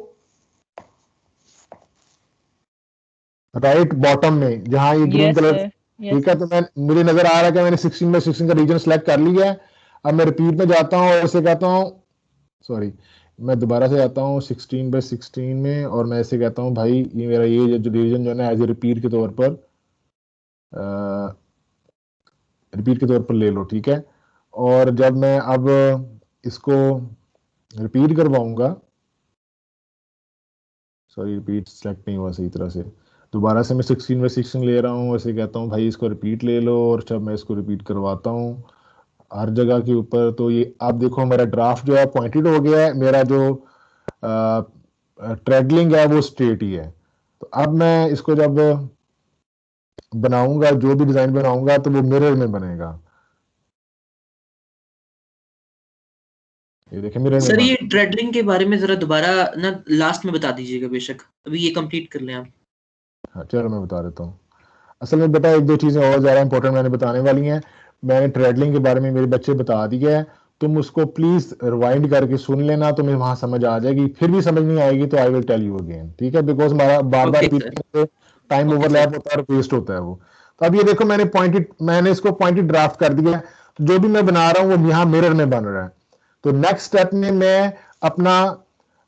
Speaker 1: राइट बॉटम में जहां ये green
Speaker 3: yes
Speaker 1: colour,
Speaker 3: sir, yes
Speaker 1: ठीक है, तो मैं मुझे नजर आ रहा है कि मैंने 16x16 का रीजन सेलेक्ट कर लिया है। अब मैं रिपीट में जाता हूं और इसे कहता हूं, सॉरी मैं दोबारा से जाता हूँ 16x16 में और मैं ऐसे कहता हूँ भाई ये मेरा ये जो रीजन जो है ना एज ए रिपीट के तौर पर ले लो। ठीक है, और जब मैं अब इसको रिपीट करवाऊंगा, सॉरी रिपीट सेलेक्ट नहीं हुआ सही तरह से, दोबारा से मैं 16/16 ले रहा हूँ, ऐसे कहता हूँ भाई इसको रिपीट ले लो, और जब मैं इसको रिपीट करवाता हूँ हर जगह के ऊपर, तो ये आप देखो मेरा ड्राफ्ट जो है पॉइंटेड हो गया है, मेरा जो ट्रेडलिंग है वो स्ट्रेट ही है। तो अब मैं इसको जब बनाऊंगा, जो भी डिजाइन बनाऊंगा, तो वो मिरर में बनेगा। ये देखिए मिरर में
Speaker 4: सर
Speaker 1: बन,
Speaker 4: ये ट्रेडलिंग के बारे में जरा दोबारा ना लास्ट में बता दीजिएगा बेशक, अभी ये कंप्लीट कर लें आप।
Speaker 1: हाँ चलो मैं बता देता हूँ। असल में बेटा एक दो चीजें और ज्यादा इंपॉर्टेंट मैंने बताने वाली हैं। मैंने ट्रेडलिंग के बारे में मेरे बच्चे बता दिया है, तुम उसको प्लीज रिवाइंड करके सुन लेना, तुम्हें वहां समझ आ जाएगी, फिर भी समझ नहीं आएगी तो I will tell you again, ठीक है? बिकॉज हमारा बार बार
Speaker 4: ओके
Speaker 1: रिपीट
Speaker 4: सर,
Speaker 1: करने से टाइम
Speaker 4: ओके
Speaker 1: ओवरलैप
Speaker 4: सर।
Speaker 1: होता है और वेस्ट होता है वो। तो अब ये देखो मैंने इसको पॉइंटेड ड्राफ्ट कर दिया है, तो जो भी मैं बना रहा हूँ वो यहाँ मिरर में बन रहा है। तो नेक्स्ट स्टेप में मैं अपना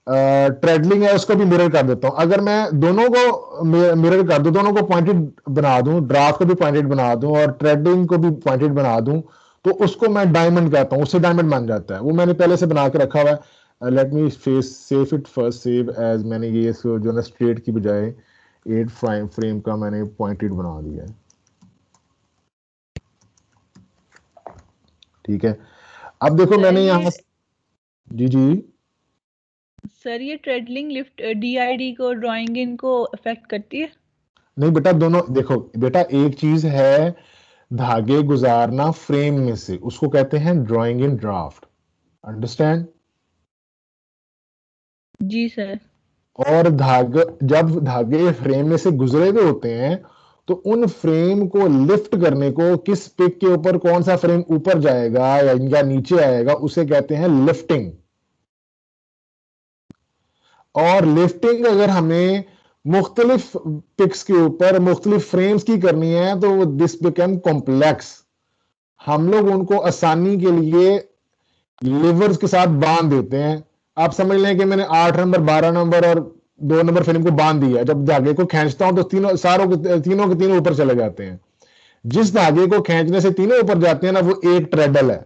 Speaker 1: ट्रेडलिंग है उसको भी मिरर कर देता हूं। अगर मैं दोनों को मिरर कर दूं, दोनों को पॉइंटेड बना दूं, ड्राफ्ट को भी पॉइंटेड बना दूं और ट्रेडलिंग को भी पॉइंटेड बना दूं, तो उसको मैं डायमंड कहता हूं, उससे डायमंड बन जाता है। वो मैंने पहले से बना के रखा हुआ है। Let me save it first, save as. मैंने ये इसको जो ना स्ट्रेट की बजाय 8 फ्रेम का मैंने पॉइंटेड बना दिया है, ठीक है? अब देखो
Speaker 3: सर
Speaker 1: मैंने
Speaker 3: ये
Speaker 1: यहाँ, जी जी
Speaker 3: सर ये ट्रेडलिंग लिफ्ट DID को ड्राइंग इन को अफेक्ट करती है?
Speaker 1: नहीं बेटा, दोनों देखो बेटा, एक चीज है धागे गुजारना फ्रेम में से, उसको कहते हैं ड्राइंग इन ड्राफ्ट, अंडरस्टैंड?
Speaker 3: जी सर।
Speaker 1: और जब धागे फ्रेम में से गुजरे हुए होते हैं, तो उन फ्रेम को लिफ्ट करने को, किस पिक के ऊपर कौन सा फ्रेम ऊपर जाएगा या नीचे आएगा, उसे कहते हैं लिफ्टिंग। और लिफ्टिंग अगर हमें मुख्तलिफ पिक्स के ऊपर मुख्तलिफ फ्रेम्स की करनी है, तो दिस बिकम कॉम्प्लेक्स। हम लोग उनको आसानी के लिए लिवर्स के साथ बांध देते हैं। आप समझ लें कि मैंने 8 नंबर, 12 नंबर और 2 नंबर फिल्म को बांध दिया। जब धागे को खींचता हूं तो तीनों के तीनों ऊपर चले जाते हैं। जिस धागे को खींचने से तीनों ऊपर जाते हैं ना, वो एक ट्रेडल है।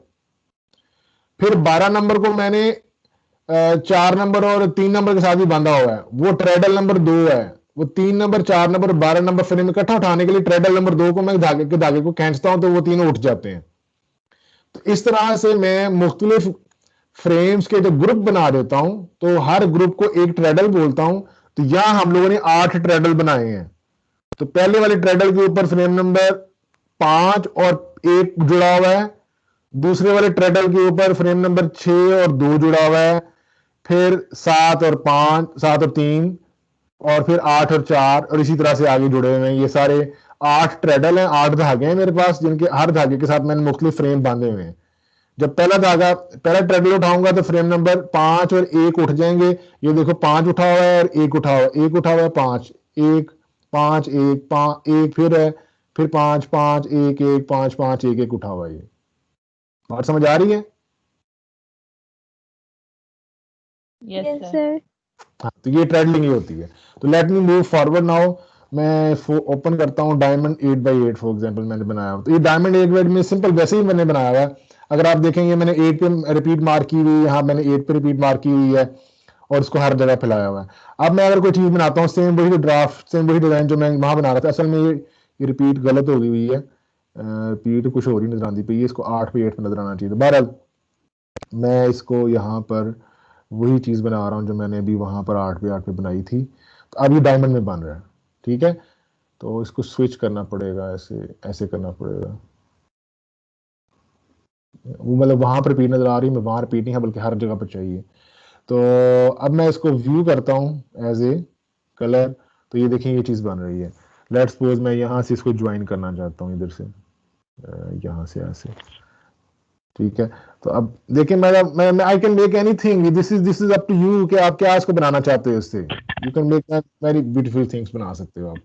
Speaker 1: फिर 12 नंबर को मैंने 4 नंबर और 3 नंबर के साथ भी बांधा हुआ है, वो ट्रेडल नंबर 2 है। वो 3 नंबर, 4 नंबर, 12 नंबर फिल्म इकट्ठा उठाने के लिए ट्रेडल नंबर 2 को मैं धागे को खींचता हूं तो वो तीनों उठ जाते हैं। तो इस तरह से मैं मुख्तलिफ फ्रेम्स के जो ग्रुप बना देता हूं, तो हर ग्रुप को एक ट्रेडल बोलता हूं। तो यहां हम लोगों ने 8 ट्रेडल बनाए हैं। तो पहले वाले ट्रेडल के ऊपर फ्रेम नंबर 5 और 1 जुड़ा हुआ है, दूसरे वाले ट्रेडल के ऊपर फ्रेम नंबर 6 और 2 जुड़ा हुआ है, फिर 7 और 5, 7 और 3, और फिर 8 और 4, और इसी तरह से आगे जुड़े हुए हैं। ये सारे 8 ट्रेडल हैं, 8 धागे हैं मेरे पास, जिनके हर धागे के साथ मैंने मुख्तलिफ फ्रेम बांधे हुए हैं। जब पहला ट्रेडल उठाऊंगा तो फ्रेम नंबर 5 और 1 उठ जाएंगे। ये देखो 5 उठा हुआ है और 1 उठा हुआ है, 1 उठा हुआ है, 5 1 5 1 5 1 फिर है, फिर 5 5 1 1 5 5 1 1 उठा हुआ है। ये बात समझ आ रही है?
Speaker 3: Yes
Speaker 2: yes
Speaker 3: sir.
Speaker 2: सर।
Speaker 1: हाँ, तो ये ट्रेडलिंग ही होती है। तो let me move forward now. मैं ओपन करता हूँ डायमंड 8x8 फॉर एग्जांपल मैंने बनाया हुआ। तो ये डायमंड 8x8 में सिंपल वैसे ही मैंने बनाया हुआ है। अगर आप देखेंगे मैंने 8 पे रिपीट मार्क की हुई है, यहाँ मैंने 8 पे रिपीट मार्क की हुई है, और इसको हर जगह फैलाया हुआ है। अब मैं अगर कोई चीज बनाता हूँ, सेम वही ड्राफ्ट, सेम वही डिजाइन जो मैं वहां बना रहा था, असल में ये रिपीट गलत हो गई हुई है, रिपीट कुछ और ही नजर आती पई है, इसको 8 पे 8 पे नजर आना चाहिए। तो बहरहाल मैं इसको यहाँ पर वही चीज बना रहा हूँ जो मैंने अभी वहां पर 8 पे 8 पे बनाई थी। तो अब ये डायमंड में बन रहा है, ठीक है? तो इसको स्विच करना पड़ेगा, ऐसे ऐसे करना पड़ेगा। वो मतलब वहां पर रिपीट नजर आ रही है, मैं वहां रिपीट नहीं है बल्कि हर जगह पर चाहिए। तो अब मैं इसको व्यू करता हूँ एज ए कलर, तो ये देखें ये चीज बन रही है। लेट्स सपोज मैं यहाँ से इसको ज्वाइन करना चाहता हूँ, इधर से यहाँ से ऐसे, ठीक है? तो अब देखिए मैं I can make anything, this is up to you कि आप क्या इसको बनाना चाहते हो। इससे you can make very beautiful things बना सकते हो आप,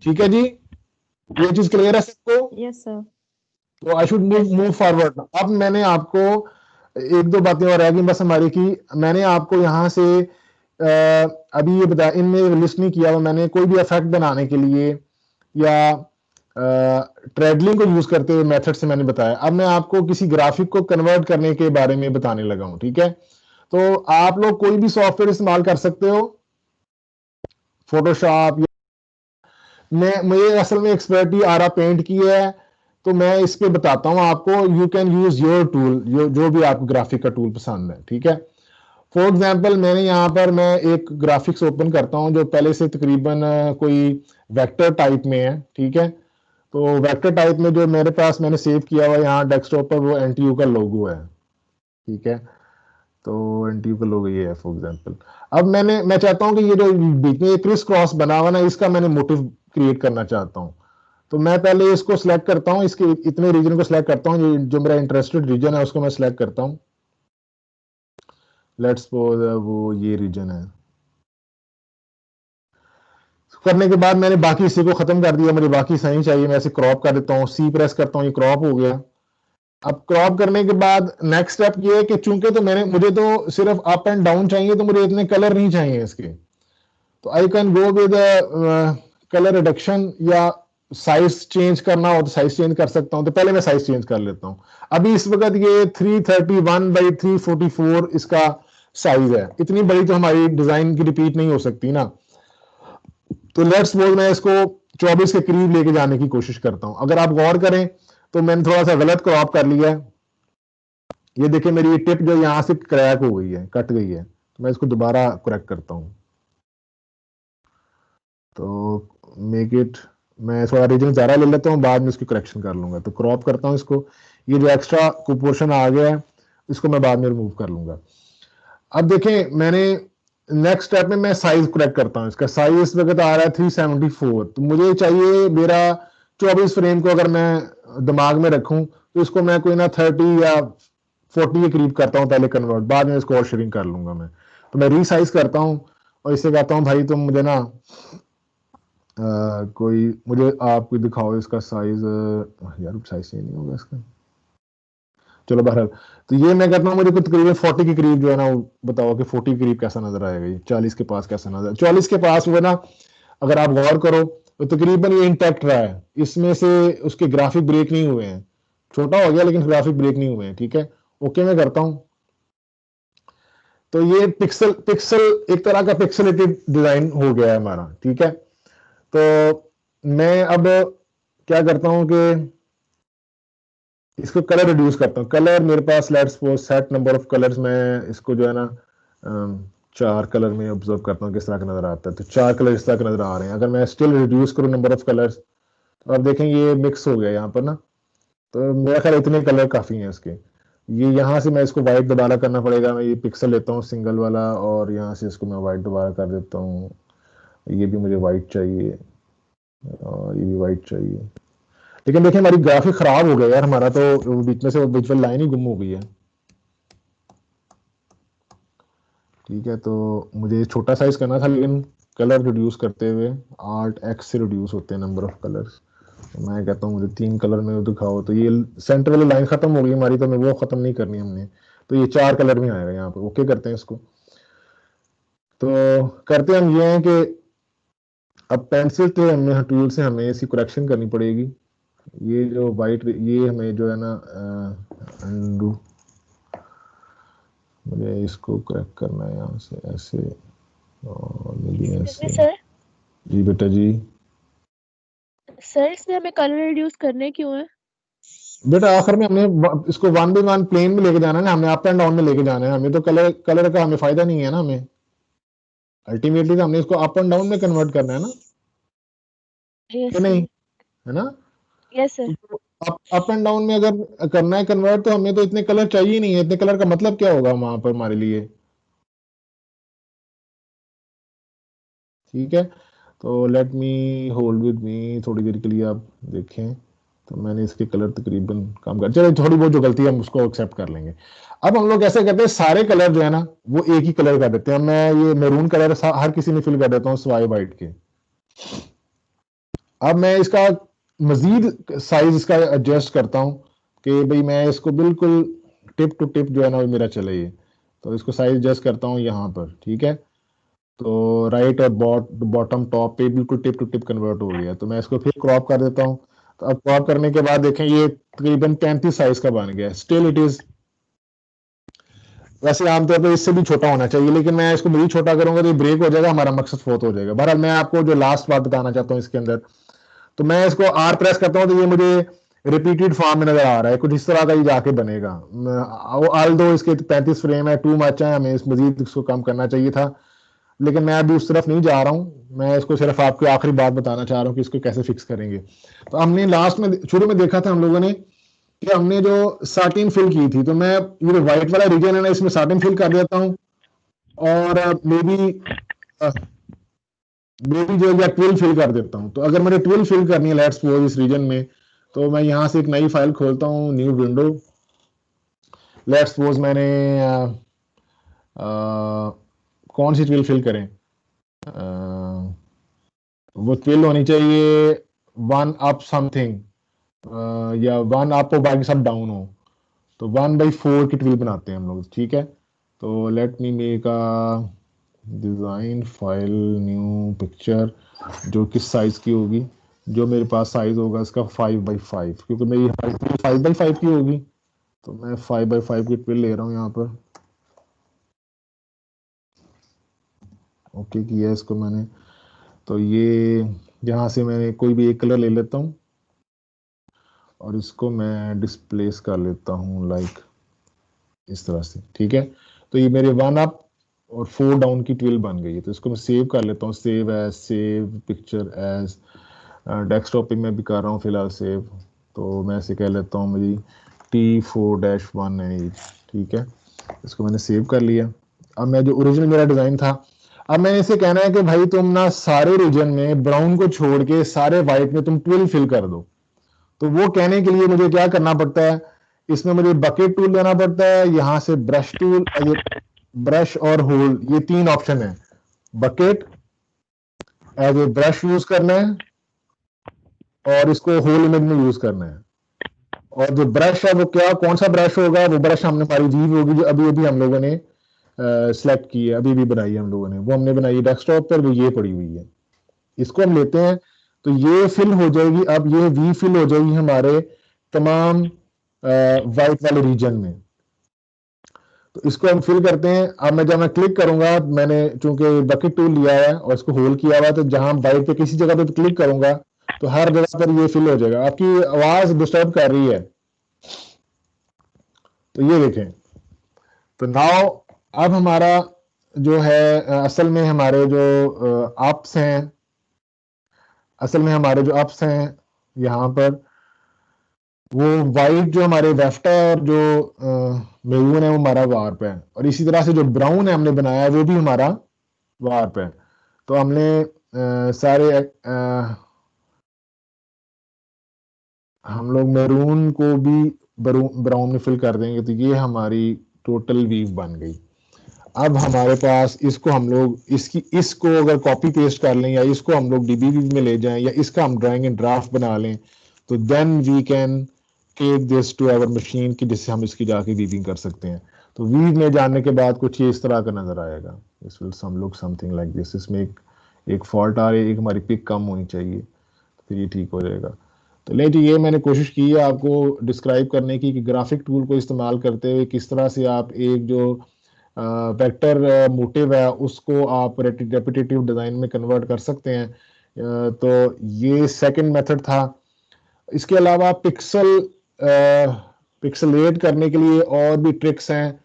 Speaker 1: ठीक है जी? ये चीज क्लियर है सबको?
Speaker 5: Yes sir.
Speaker 1: तो I should
Speaker 3: Yes,
Speaker 1: move
Speaker 3: sir.
Speaker 1: Forward. अब मैंने आपको एक दो बातें और रह गई बस हमारी की। मैंने आपको यहाँ से अभी ये बताया, इनमें लिस्ट नहीं किया हुआ मैंने, कोई भी इफेक्ट बनाने के लिए या ट्रेडलिंग को यूज करते हुए मेथड से मैंने बताया। अब मैं आपको किसी ग्राफिक को कन्वर्ट करने के बारे में बताने लगा हूं, ठीक है। तो आप लोग कोई भी सॉफ्टवेयर इस्तेमाल कर सकते हो, फोटोशॉप, मुझे असल में एक्सपर्टी आरा पेंट की है, तो मैं इस पे बताता हूं आपको। You can use your tool, जो भी आपको ग्राफिक का टूल पसंद है, ठीक है। फॉर एग्जाम्पल मैंने यहाँ पर मैं एक ग्राफिक्स ओपन करता हूँ जो पहले से तकरीबन कोई वेक्टर टाइप में है, ठीक है। तो वेक्टर टाइप में जो मेरे पास मैंने सेव किया हुआ यहाँ डेस्कटॉप पर, वो एनटीयू का लोगो है, ठीक है। तो एनटीयू का लोगो ये है फॉर एग्जाम्पल। अब मैं चाहता हूँ कि ये जो बीच में क्रिस क्रॉस बना हुआ ना, इसका मैंने मोटिव क्रिएट करना चाहता हूँ। तो मैं पहले इसको सिलेक्ट करता हूँ, इसके इतने रीजन को सिलेक्ट करता हूँ, जो मेरा इंटरेस्टेड रीजन है उसको मैं सिलेक्ट करता हूँ। लेट्स सपोज वो ये रीजन है। करने के बाद मैंने बाकी इसी को खत्म कर दिया, मुझे बाकी सही चाहिए, मैं इसे क्रॉप कर देता हूँ, सी प्रेस करता हूँ, ये क्रॉप हो गया। अब क्रॉप करने के बाद नेक्स्ट स्टेप ये है कि चूंकि तो मुझे तो सिर्फ अप एंड डाउन चाहिए, तो मुझे इतने कलर नहीं चाहिए इसके। तो I can go with colour reduction, या साइज चेंज करना हो तो साइज चेंज कर सकता हूं। तो पहले मैं साइज चेंज कर लेता हूं। अभी इस वक्त ये 331/344 इसका साइज है। इतनी बड़ी तो हमारी डिजाइन की रिपीट नहीं हो सकती ना। तो लेट्स सपोज मैं इसको 24 के करीब लेके जाने की कोशिश करता हूं। अगर आप गौर करें तो मैंने थोड़ा सा गलत क्रॉप कर लिया है। ये देखिए मेरी ये टिप जो यहां से क्रैक हो गई है, कट गई है, तो मैं इसको दोबारा करेक्ट करता हूं। तो मेक इट, मैं थोड़ा रीजन ज़्यादा ले लेता हूँ, बाद में इसकी करेक्शन कर लूंगा। तो क्रॉप करता हूँ इसको, ये जो एक्स्ट्रा पोर्शन आ गया है इसको मैं बाद में रिमूव कर लूंगा। अब देखें मैंने नेक्स्ट स्टेप में मैं साइज करेक्ट करता हूँ। इसका साइज इस वक्त आ रहा है 374, तो मुझे चाहिए मेरा 24 फ्रेम को अगर मैं दिमाग में रखूं तो इसको मैं कोई ना 30 या 40 के करीब करता हूँ पहले कन्वर्ट, बाद में इसको और शेयरिंग कर लूंगा मैं। तो मैं रीसाइज करता हूँ और इससे कहता हूँ भाई तुम मुझे ना कोई मुझे आप कोई दिखाओ इसका साइज। यार साइज चेंज नहीं होगा इसका, चलो बहरहाल। तो ये मैं कहता हूँ मुझे कुछ तकरीबन 40 के करीब जो है ना, वो बताओ कि 40 के करीब कैसा नजर आएगा, ये 40 के पास कैसा नजर, 40 के पास वो ना, अगर आप गौर करो तो तकरीबन ये इंटैक्ट रहा है, इसमें से उसके ग्राफिक ब्रेक नहीं हुए हैं। छोटा हो गया लेकिन ग्राफिक ब्रेक नहीं हुए हैं, ठीक है। ओके मैं करता हूँ। तो ये पिक्सल पिक्सल एक तरह का पिक्सेलेटेड डिजाइन हो गया है हमारा, ठीक है। तो मैं अब क्या करता हूं कि इसको कलर रिड्यूस करता हूं। कलर मेरे पास let's suppose set number of colours, मैं इसको जो है ना 4 कलर में ऑब्जर्व करता हूं किस तरह का नजर आता है। तो 4 कलर इस तरह के नजर आ रहे हैं। अगर मैं स्टिल रिड्यूस करूं नंबर ऑफ कलर्स, तो आप देखें ये मिक्स हो गया यहाँ पर ना। तो मेरा ख्याल इतने कलर काफी हैं इसके। ये यहाँ से मैं इसको व्हाइट दोबारा करना पड़ेगा। मैं ये पिक्सल लेता हूँ सिंगल वाला और यहाँ से इसको मैं व्हाइट दोबारा कर देता हूँ। ये भी मुझे व्हाइट चाहिए और ये भी व्हाइट चाहिए। लेकिन देखिए हमारी ग्राफिक खराब हो गया यार, हमारा तो बीच में से विजुअल लाइन ही गुम हो गई है, ठीक है। तो मुझे छोटा साइज करना था, लेकिन कलर रिड्यूस करते हुए आर्ट एक्स से रिड्यूस होते हैं नंबर ऑफ कलर्स। तो मैं कहता हूँ मुझे 3 कलर में दिखाओ। तो ये सेंटर वाली लाइन खत्म हो गई हमारी, तो मैं वो खत्म नहीं करनी हमने। तो ये 4 कलर में आएगा यहाँ पर। ओके करते हैं इसको। तो करते हम ये हैं कि अब पेंसिल से हमें टूल से हमें इसकी करेक्शन करनी पड़ेगी। ये जो वाइट, ये हमें जो है ना अंडू, मुझे इसको करेक्ट करना है यहाँ से ऐसे और मुझे ऐसे।
Speaker 5: सर
Speaker 1: जी बेटा जी।
Speaker 5: सर इसमें हमें कलर रिड्यूस करने क्यों है?
Speaker 1: बेटा आखिर में हमने इसको 1 बाय 1 प्लेन में लेके जाना है ना, हमने अप एंड डाउन में लेके जाना है। हमें तो कलर का हमें फायदा नहीं है ना, हमें अल्टीमेटली तो हमने इसको अप एंड डाउन में कन्वर्ट करना है ना,
Speaker 5: यस
Speaker 1: कि नहीं,
Speaker 5: सर।
Speaker 1: है ना।
Speaker 5: Yes sir.
Speaker 1: तो अप एंड डाउन में अगर करना है कन्वर्ट, तो हमें तो इतने कलर चाहिए नहीं है। इतने कलर का मतलब क्या होगा वहां पर हमारे लिए, ठीक है। तो let me hold with me थोड़ी देर के लिए, आप देखें। तो मैंने इसके कलर तकरीबन काम कर, चलो थोड़ी बहुत जो गलती है हम उसको एक्सेप्ट कर लेंगे। अब हम लोग कैसे करते हैं, सारे कलर जो है ना वो एक ही कलर कर देते हैं। मैं ये मैरून कलर हर किसी में फिल कर देता हूँ सिवाय वाइट के। अब मैं इसका मजीद साइज इसका एडजस्ट करता हूँ कि भाई मैं इसको बिल्कुल टिप टू टिप जो है ना वो मेरा चले ये। तो इसको साइज एडजस्ट करता हूँ यहाँ पर, ठीक है। तो राइट और बॉटम टॉप पे बिल्कुल टिप टू टिप कन्वर्ट हो गया। तो मैं इसको फिर क्रॉप कर देता हूँ। तो अब क्रॉप करने के बाद देखें ये तकरीबन 35 साइज का बन गया। स्टिल इट इज, वैसे आमतौर पर इससे भी छोटा होना चाहिए, लेकिन मैं इसको मजीद छोटा करूंगा तो ये ब्रेक हो जाएगा, हमारा मकसद फोत हो जाएगा। बहरहाल मैं आपको जो लास्ट बात बताना चाहता हूँ इसके अंदर, तो मैं इसको आर प्रेस करता हूँ तो ये मुझे रिपीटेड फॉर्म में नजर आ रहा है, कुछ इस तरह का ये जाके बनेगा। ऑल दो इसके 35 फ्रेम है, टू मच है, हमें इस मजीद इसको कम करना चाहिए था, लेकिन मैं अभी उस तरफ नहीं जा रहा हूँ। मैं इसको सिर्फ आपको आखिरी बात बताना चाह रहा हूँ कि इसको कैसे फिक्स करेंगे। तो हमने लास्ट में शुरू में देखा था हम लोगों ने कि हमने जो साटिन फिल की थी, तो मैं ये जो व्हाइट वाला रीजन है ना इसमें साटिन फिल कर देता हूँ, और मे बी जो या ट्विल फिल कर देता हूँ। तो अगर मुझे ट्विल फिल करनी है लेट्स सपोज इस रीजन में, तो मैं यहाँ से एक नई फाइल खोलता हूँ, न्यू विंडो। लेट्स सपोज मैंने कौन सी ट्विल फिल करें, वो ट्विल होनी चाहिए 1 अप समथिंग, या 1 अप हो बाकी सब डाउन हो, तो 1/4 की ट्विल बनाते हैं हम लोग, ठीक है। तो let me make a design file, new picture, जो किस साइज की होगी, जो मेरे पास साइज होगा इसका 5/5, क्योंकि मेरी 5/5 की होगी, तो मैं 5/5 की ट्विल ले रहा हूँ यहाँ पर। ओके किया इसको मैंने। तो ये यहाँ से मैंने कोई भी एक कलर ले लेता हूँ और इसको मैं डिस्प्लेस कर लेता हूँ लाइक इस तरह से, ठीक है। तो ये मेरे 1 अप और 4 डाउन की ट्विल बन गई है। तो इसको मैं सेव कर लेता हूँ, save as, save picture as, desktop पे मैं भी कर रहा हूँ फिलहाल सेव। तो मैं इसे कह लेता हूँ मेरी T4-1 है, ठीक है। इसको मैंने सेव कर लिया। अब मैं जो ओरिजिनल मेरा डिजाइन था, अब मैंने इसे कहना है कि भाई तुम ना सारे रीजन में ब्राउन को छोड़ के सारे व्हाइट में तुम ट्विल फिल कर दो। तो वो कहने के लिए मुझे क्या करना पड़ता है, इसमें मुझे बकेट टूल लेना पड़ता है, यहाँ से ब्रश टूल, ब्रश और होल, ये 3 ऑप्शन है। Bucket as a brush use करना है और इसको होल इमेज में यूज करना है। और जो ब्रश है वो क्या, कौन सा ब्रश होगा, वो ब्रश हमने हमारी वीव होगी जो अभी अभी हम लोगों ने सिलेक्ट की है, अभी भी बनाई है हम लोगों ने, वो हमने बनाई है डेस्कटॉप पर, वो ये पड़ी हुई है। इसको हम लेते हैं तो ये फिल हो जाएगी। अब ये वी फिल हो जाएगी हमारे तमाम वाइट वाले रीजन में। तो इसको हम फिल करते हैं। अब जब मैं क्लिक करूंगा, मैंने चूंकि बकेट टूल लिया है और इसको होल्ड किया हुआ है, तो जहां वाइट पे किसी जगह पे क्लिक करूंगा तो हर जगह पर ये फिल हो जाएगा। आपकी आवाज डिस्टर्ब कर रही है, तो ये देखें। तो नाउ अब हमारा जो है असल में हमारे जो अप्स हैं, असल में हमारे जो अप्स हैं यहाँ पर, वो वाइट जो हमारे लेफ्ट है और जो मेरून है वो हमारा वार्प है, और इसी तरह से जो ब्राउन है हमने बनाया है वो भी हमारा वार्प है। तो हमने सारे हम लोग मेरून को भी ब्राउन में फिल कर देंगे, तो ये हमारी टोटल वीव बन गई। अब हमारे पास इसको हम लोग इसको अगर कॉपी पेस्ट कर लें या इसको हम लोग डीबीवी में ले जाएं या इसका हम ड्राइंग एंड ड्राफ्ट बना लें, तो then we can take this to our machine कि जिससे हम इसकी जाके वीविंग कर सकते हैं। तो वीव में जाने के बाद कुछ ये इस तरह का नजर आएगा, this will some look something like this. इसमें एक फॉल्ट आ रही है, एक हमारी पिक कम होनी चाहिए, फिर ये ठीक हो जाएगा। तो लेकिन ये मैंने कोशिश की है आपको डिस्क्राइब करने की कि ग्राफिक टूल को इस्तेमाल करते हुए किस तरह से आप एक जो वेक्टर मोटिव है उसको आप रेपिटेटिव डिजाइन में कन्वर्ट कर सकते हैं। तो ये सेकंड मेथड था। इसके अलावा पिक्सलेट करने के लिए और भी ट्रिक्स हैं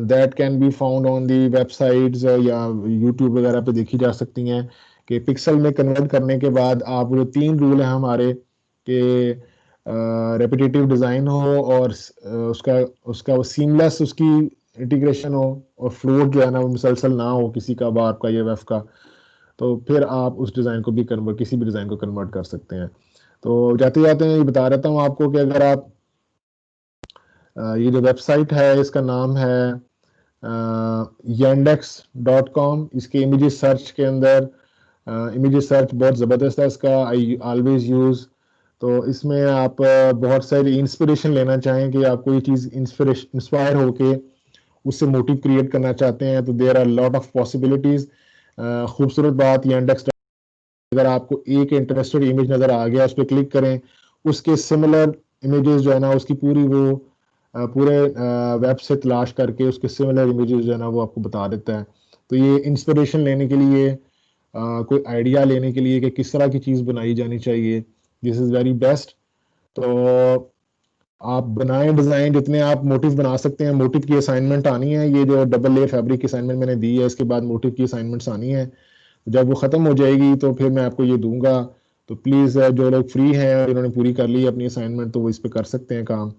Speaker 1: that can be found on the websites या यूट्यूब वगैरह पे देखी जा सकती हैं कि पिक्सल में कन्वर्ट करने के बाद आप जो 3 रूल हैं हमारे कि रेपिटेटिव डिज़ाइन हो और उसका सीमलेस उसकी इंटीग्रेशन हो और फ्लोट जो है ना वो मुसलसल ना हो किसी का बार का या वेफ का, तो फिर आप उस डिज़ाइन को भी कन्वर्ट, किसी भी डिज़ाइन को कन्वर्ट कर सकते हैं। तो जाते जाते ये बता रहता हूँ आपको कि अगर आप ये जो वेबसाइट है इसका नाम है yandex.com, इसके इमेजेस सर्च के अंदर इमेजेस सर्च बहुत ज़बरदस्त है इसका, आई ऑलवेज यूज़। तो इसमें आप बहुत सारी इंस्पिरेशन लेना चाहें कि आप कोई चीज़ इंस्पायर होके उससे मोटिव क्रिएट करना चाहते हैं, तो there are lot of possibilities. खूबसूरत बात yandex अगर आपको एक इंटरेस्टेड इमेज नजर आ गया, उस पर क्लिक करें, उसके सिमिलर इमेजेस जो है ना उसकी पूरी वो पूरे वेब से तलाश करके उसके सिमिलर इमेजेस जो है ना वो आपको बता देता है। तो ये इंस्पिरेशन लेने के लिए, कोई आइडिया लेने के लिए कि किस तरह की चीज़ बनाई जानी चाहिए, दिस इज़ वेरी बेस्ट। तो आप बनाएं डिज़ाइन, जितने आप मोटिव बना सकते हैं। मोटिव की असाइनमेंट आनी है, ये जो डबल लेयर फैब्रिक की असाइनमेंट मैंने दी है, इसके बाद मोटिव की असाइनमेंट्स आनी है। जब वो ख़त्म हो जाएगी तो फिर मैं आपको ये दूंगा। तो प्लीज़ जो लोग फ्री हैं, जिन्होंने पूरी कर ली अपनी असाइनमेंट, तो वो इस पर कर सकते हैं काम।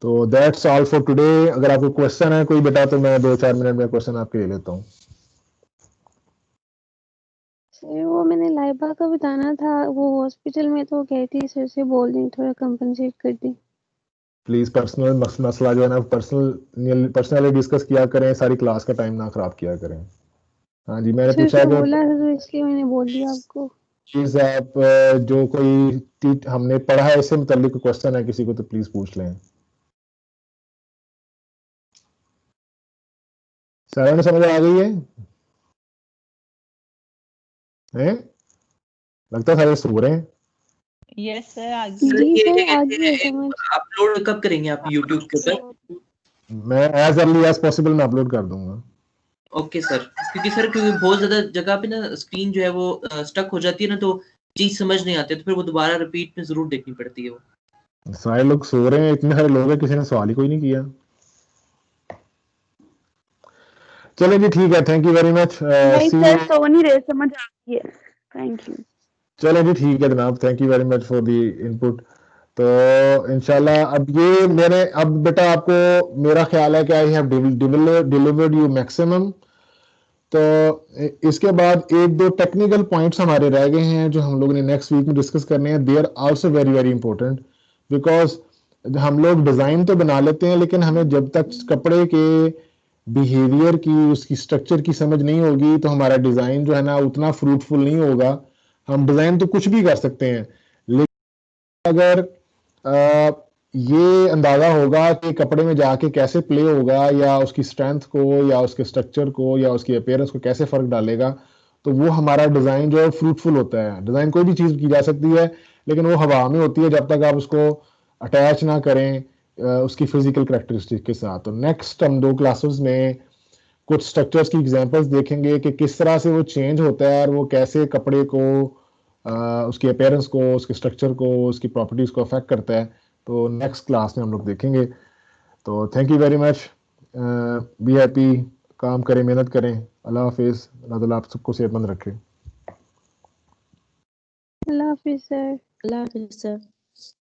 Speaker 1: तो दैट्स ऑल फॉर टुडे। अगर आपको क्वेश्चन है कोई बेटा, तो मैं 2-4 मिनट में क्वेश्चन आपके ले लेता हूँ।
Speaker 2: सर वो मैंने लाइबा का बताना था, वो हॉस्पिटल में तो कह थी सर से बोल दें थोड़ा कंपनसेट कर दें।
Speaker 1: प्लीज पर्सनल मसला जो है ना पर्सनली डिस्कस किया करें, सारी क्लास का टाइम ना खराब किया करें। हाँ जी, मैंने
Speaker 2: सर
Speaker 1: पूछा
Speaker 2: से
Speaker 1: कि
Speaker 2: बोला था तो इसलिए मैंने बोल दिया आपको।
Speaker 1: प्लीज आप जो कोई हमने पढ़ा है इससे मुताल्लिक क्वेश्चन है किसी को, तो प्लीज पूछ लें। सारा ने समझ आ गई है? हैं? लगता है सारे सो रहे हैं।
Speaker 3: यस सर, आगे
Speaker 4: सर
Speaker 2: जी
Speaker 4: ये
Speaker 2: सर
Speaker 4: क्या
Speaker 2: आगे है
Speaker 4: कहते
Speaker 2: समझ।
Speaker 4: हैं, अपलोड कब करेंगे आप यूट्यूब के ऊपर?
Speaker 1: मैं एज अर्ली एज पॉसिबल मैं अपलोड कर दूंगा।
Speaker 4: ओके सर, क्योंकि बहुत ज्यादा जगह पे ना स्क्रीन जो है वो स्टक हो जाती है ना, तो चीज समझ नहीं आती, तो फिर वो दोबारा रिपीट में जरूर देखनी पड़ती है वो।
Speaker 1: सारे लोग सो रहे हैं, इतने सारे लोग हैं, किसी ने सवाल ही कोई नहीं किया। चलो जी ठीक है, थैंक यू वेरी मच।
Speaker 5: नहीं
Speaker 1: सी
Speaker 5: सर, सो नहीं रहे, समझ आ गई है। Thank you.
Speaker 1: चलो जी ठीक है जनाब, thank you very much for the input. तो इंशाल्लाह अब ये मैंने अब बेटा आपको, मेरा ख्याल है कि I have delivered you maximum. तो इसके बाद एक दो टेक्निकल पॉइंट्स हमारे रह गए हैं जो हम लोग ने नेक्स्ट वीक में डिस्कस करने हैं। They are also very very important, because हम लोग डिज़ाइन तो बना लेते हैं, लेकिन हमें जब तक कपड़े के बिहेवियर की, उसकी स्ट्रक्चर की समझ नहीं होगी, तो हमारा डिज़ाइन जो है ना उतना फ्रूटफुल नहीं होगा। हम डिज़ाइन तो कुछ भी कर सकते हैं, लेकिन अगर ये अंदाजा होगा कि कपड़े में जाके कैसे प्ले होगा, या उसकी स्ट्रेंथ को, या उसके स्ट्रक्चर को, या उसकी अपीयरेंस को कैसे फर्क डालेगा, तो वो हमारा डिजाइन जो है फ्रूटफुल होता है। डिजाइन कोई भी चीज की जा सकती है, लेकिन वो हवा में होती है जब तक आप उसको अटैच ना करें उसकी फिजिकल करेक्टरिस्टिक के साथ। तो नेक्स्ट हम 2 क्लासेस में कुछ स्ट्रक्चर्स की एग्जांपल्स देखेंगे कि किस तरह से वो चेंज होता है और वो कैसे कपड़े को, उसकी अपीयरेंस को, उसके स्ट्रक्चर को, उसकी प्रॉपर्टीज को अफेक्ट करता है। तो नेक्स्ट क्लास में हम लोग देखेंगे। तो thank you very much, be happy, काम करें, मेहनत करें। अल्लाह हाफिज़, अल्लाह ताला आप सबको सेहतमंद रखे।
Speaker 2: अल्लाह हाफिज सर।
Speaker 5: अल्लाह हाफिज सर।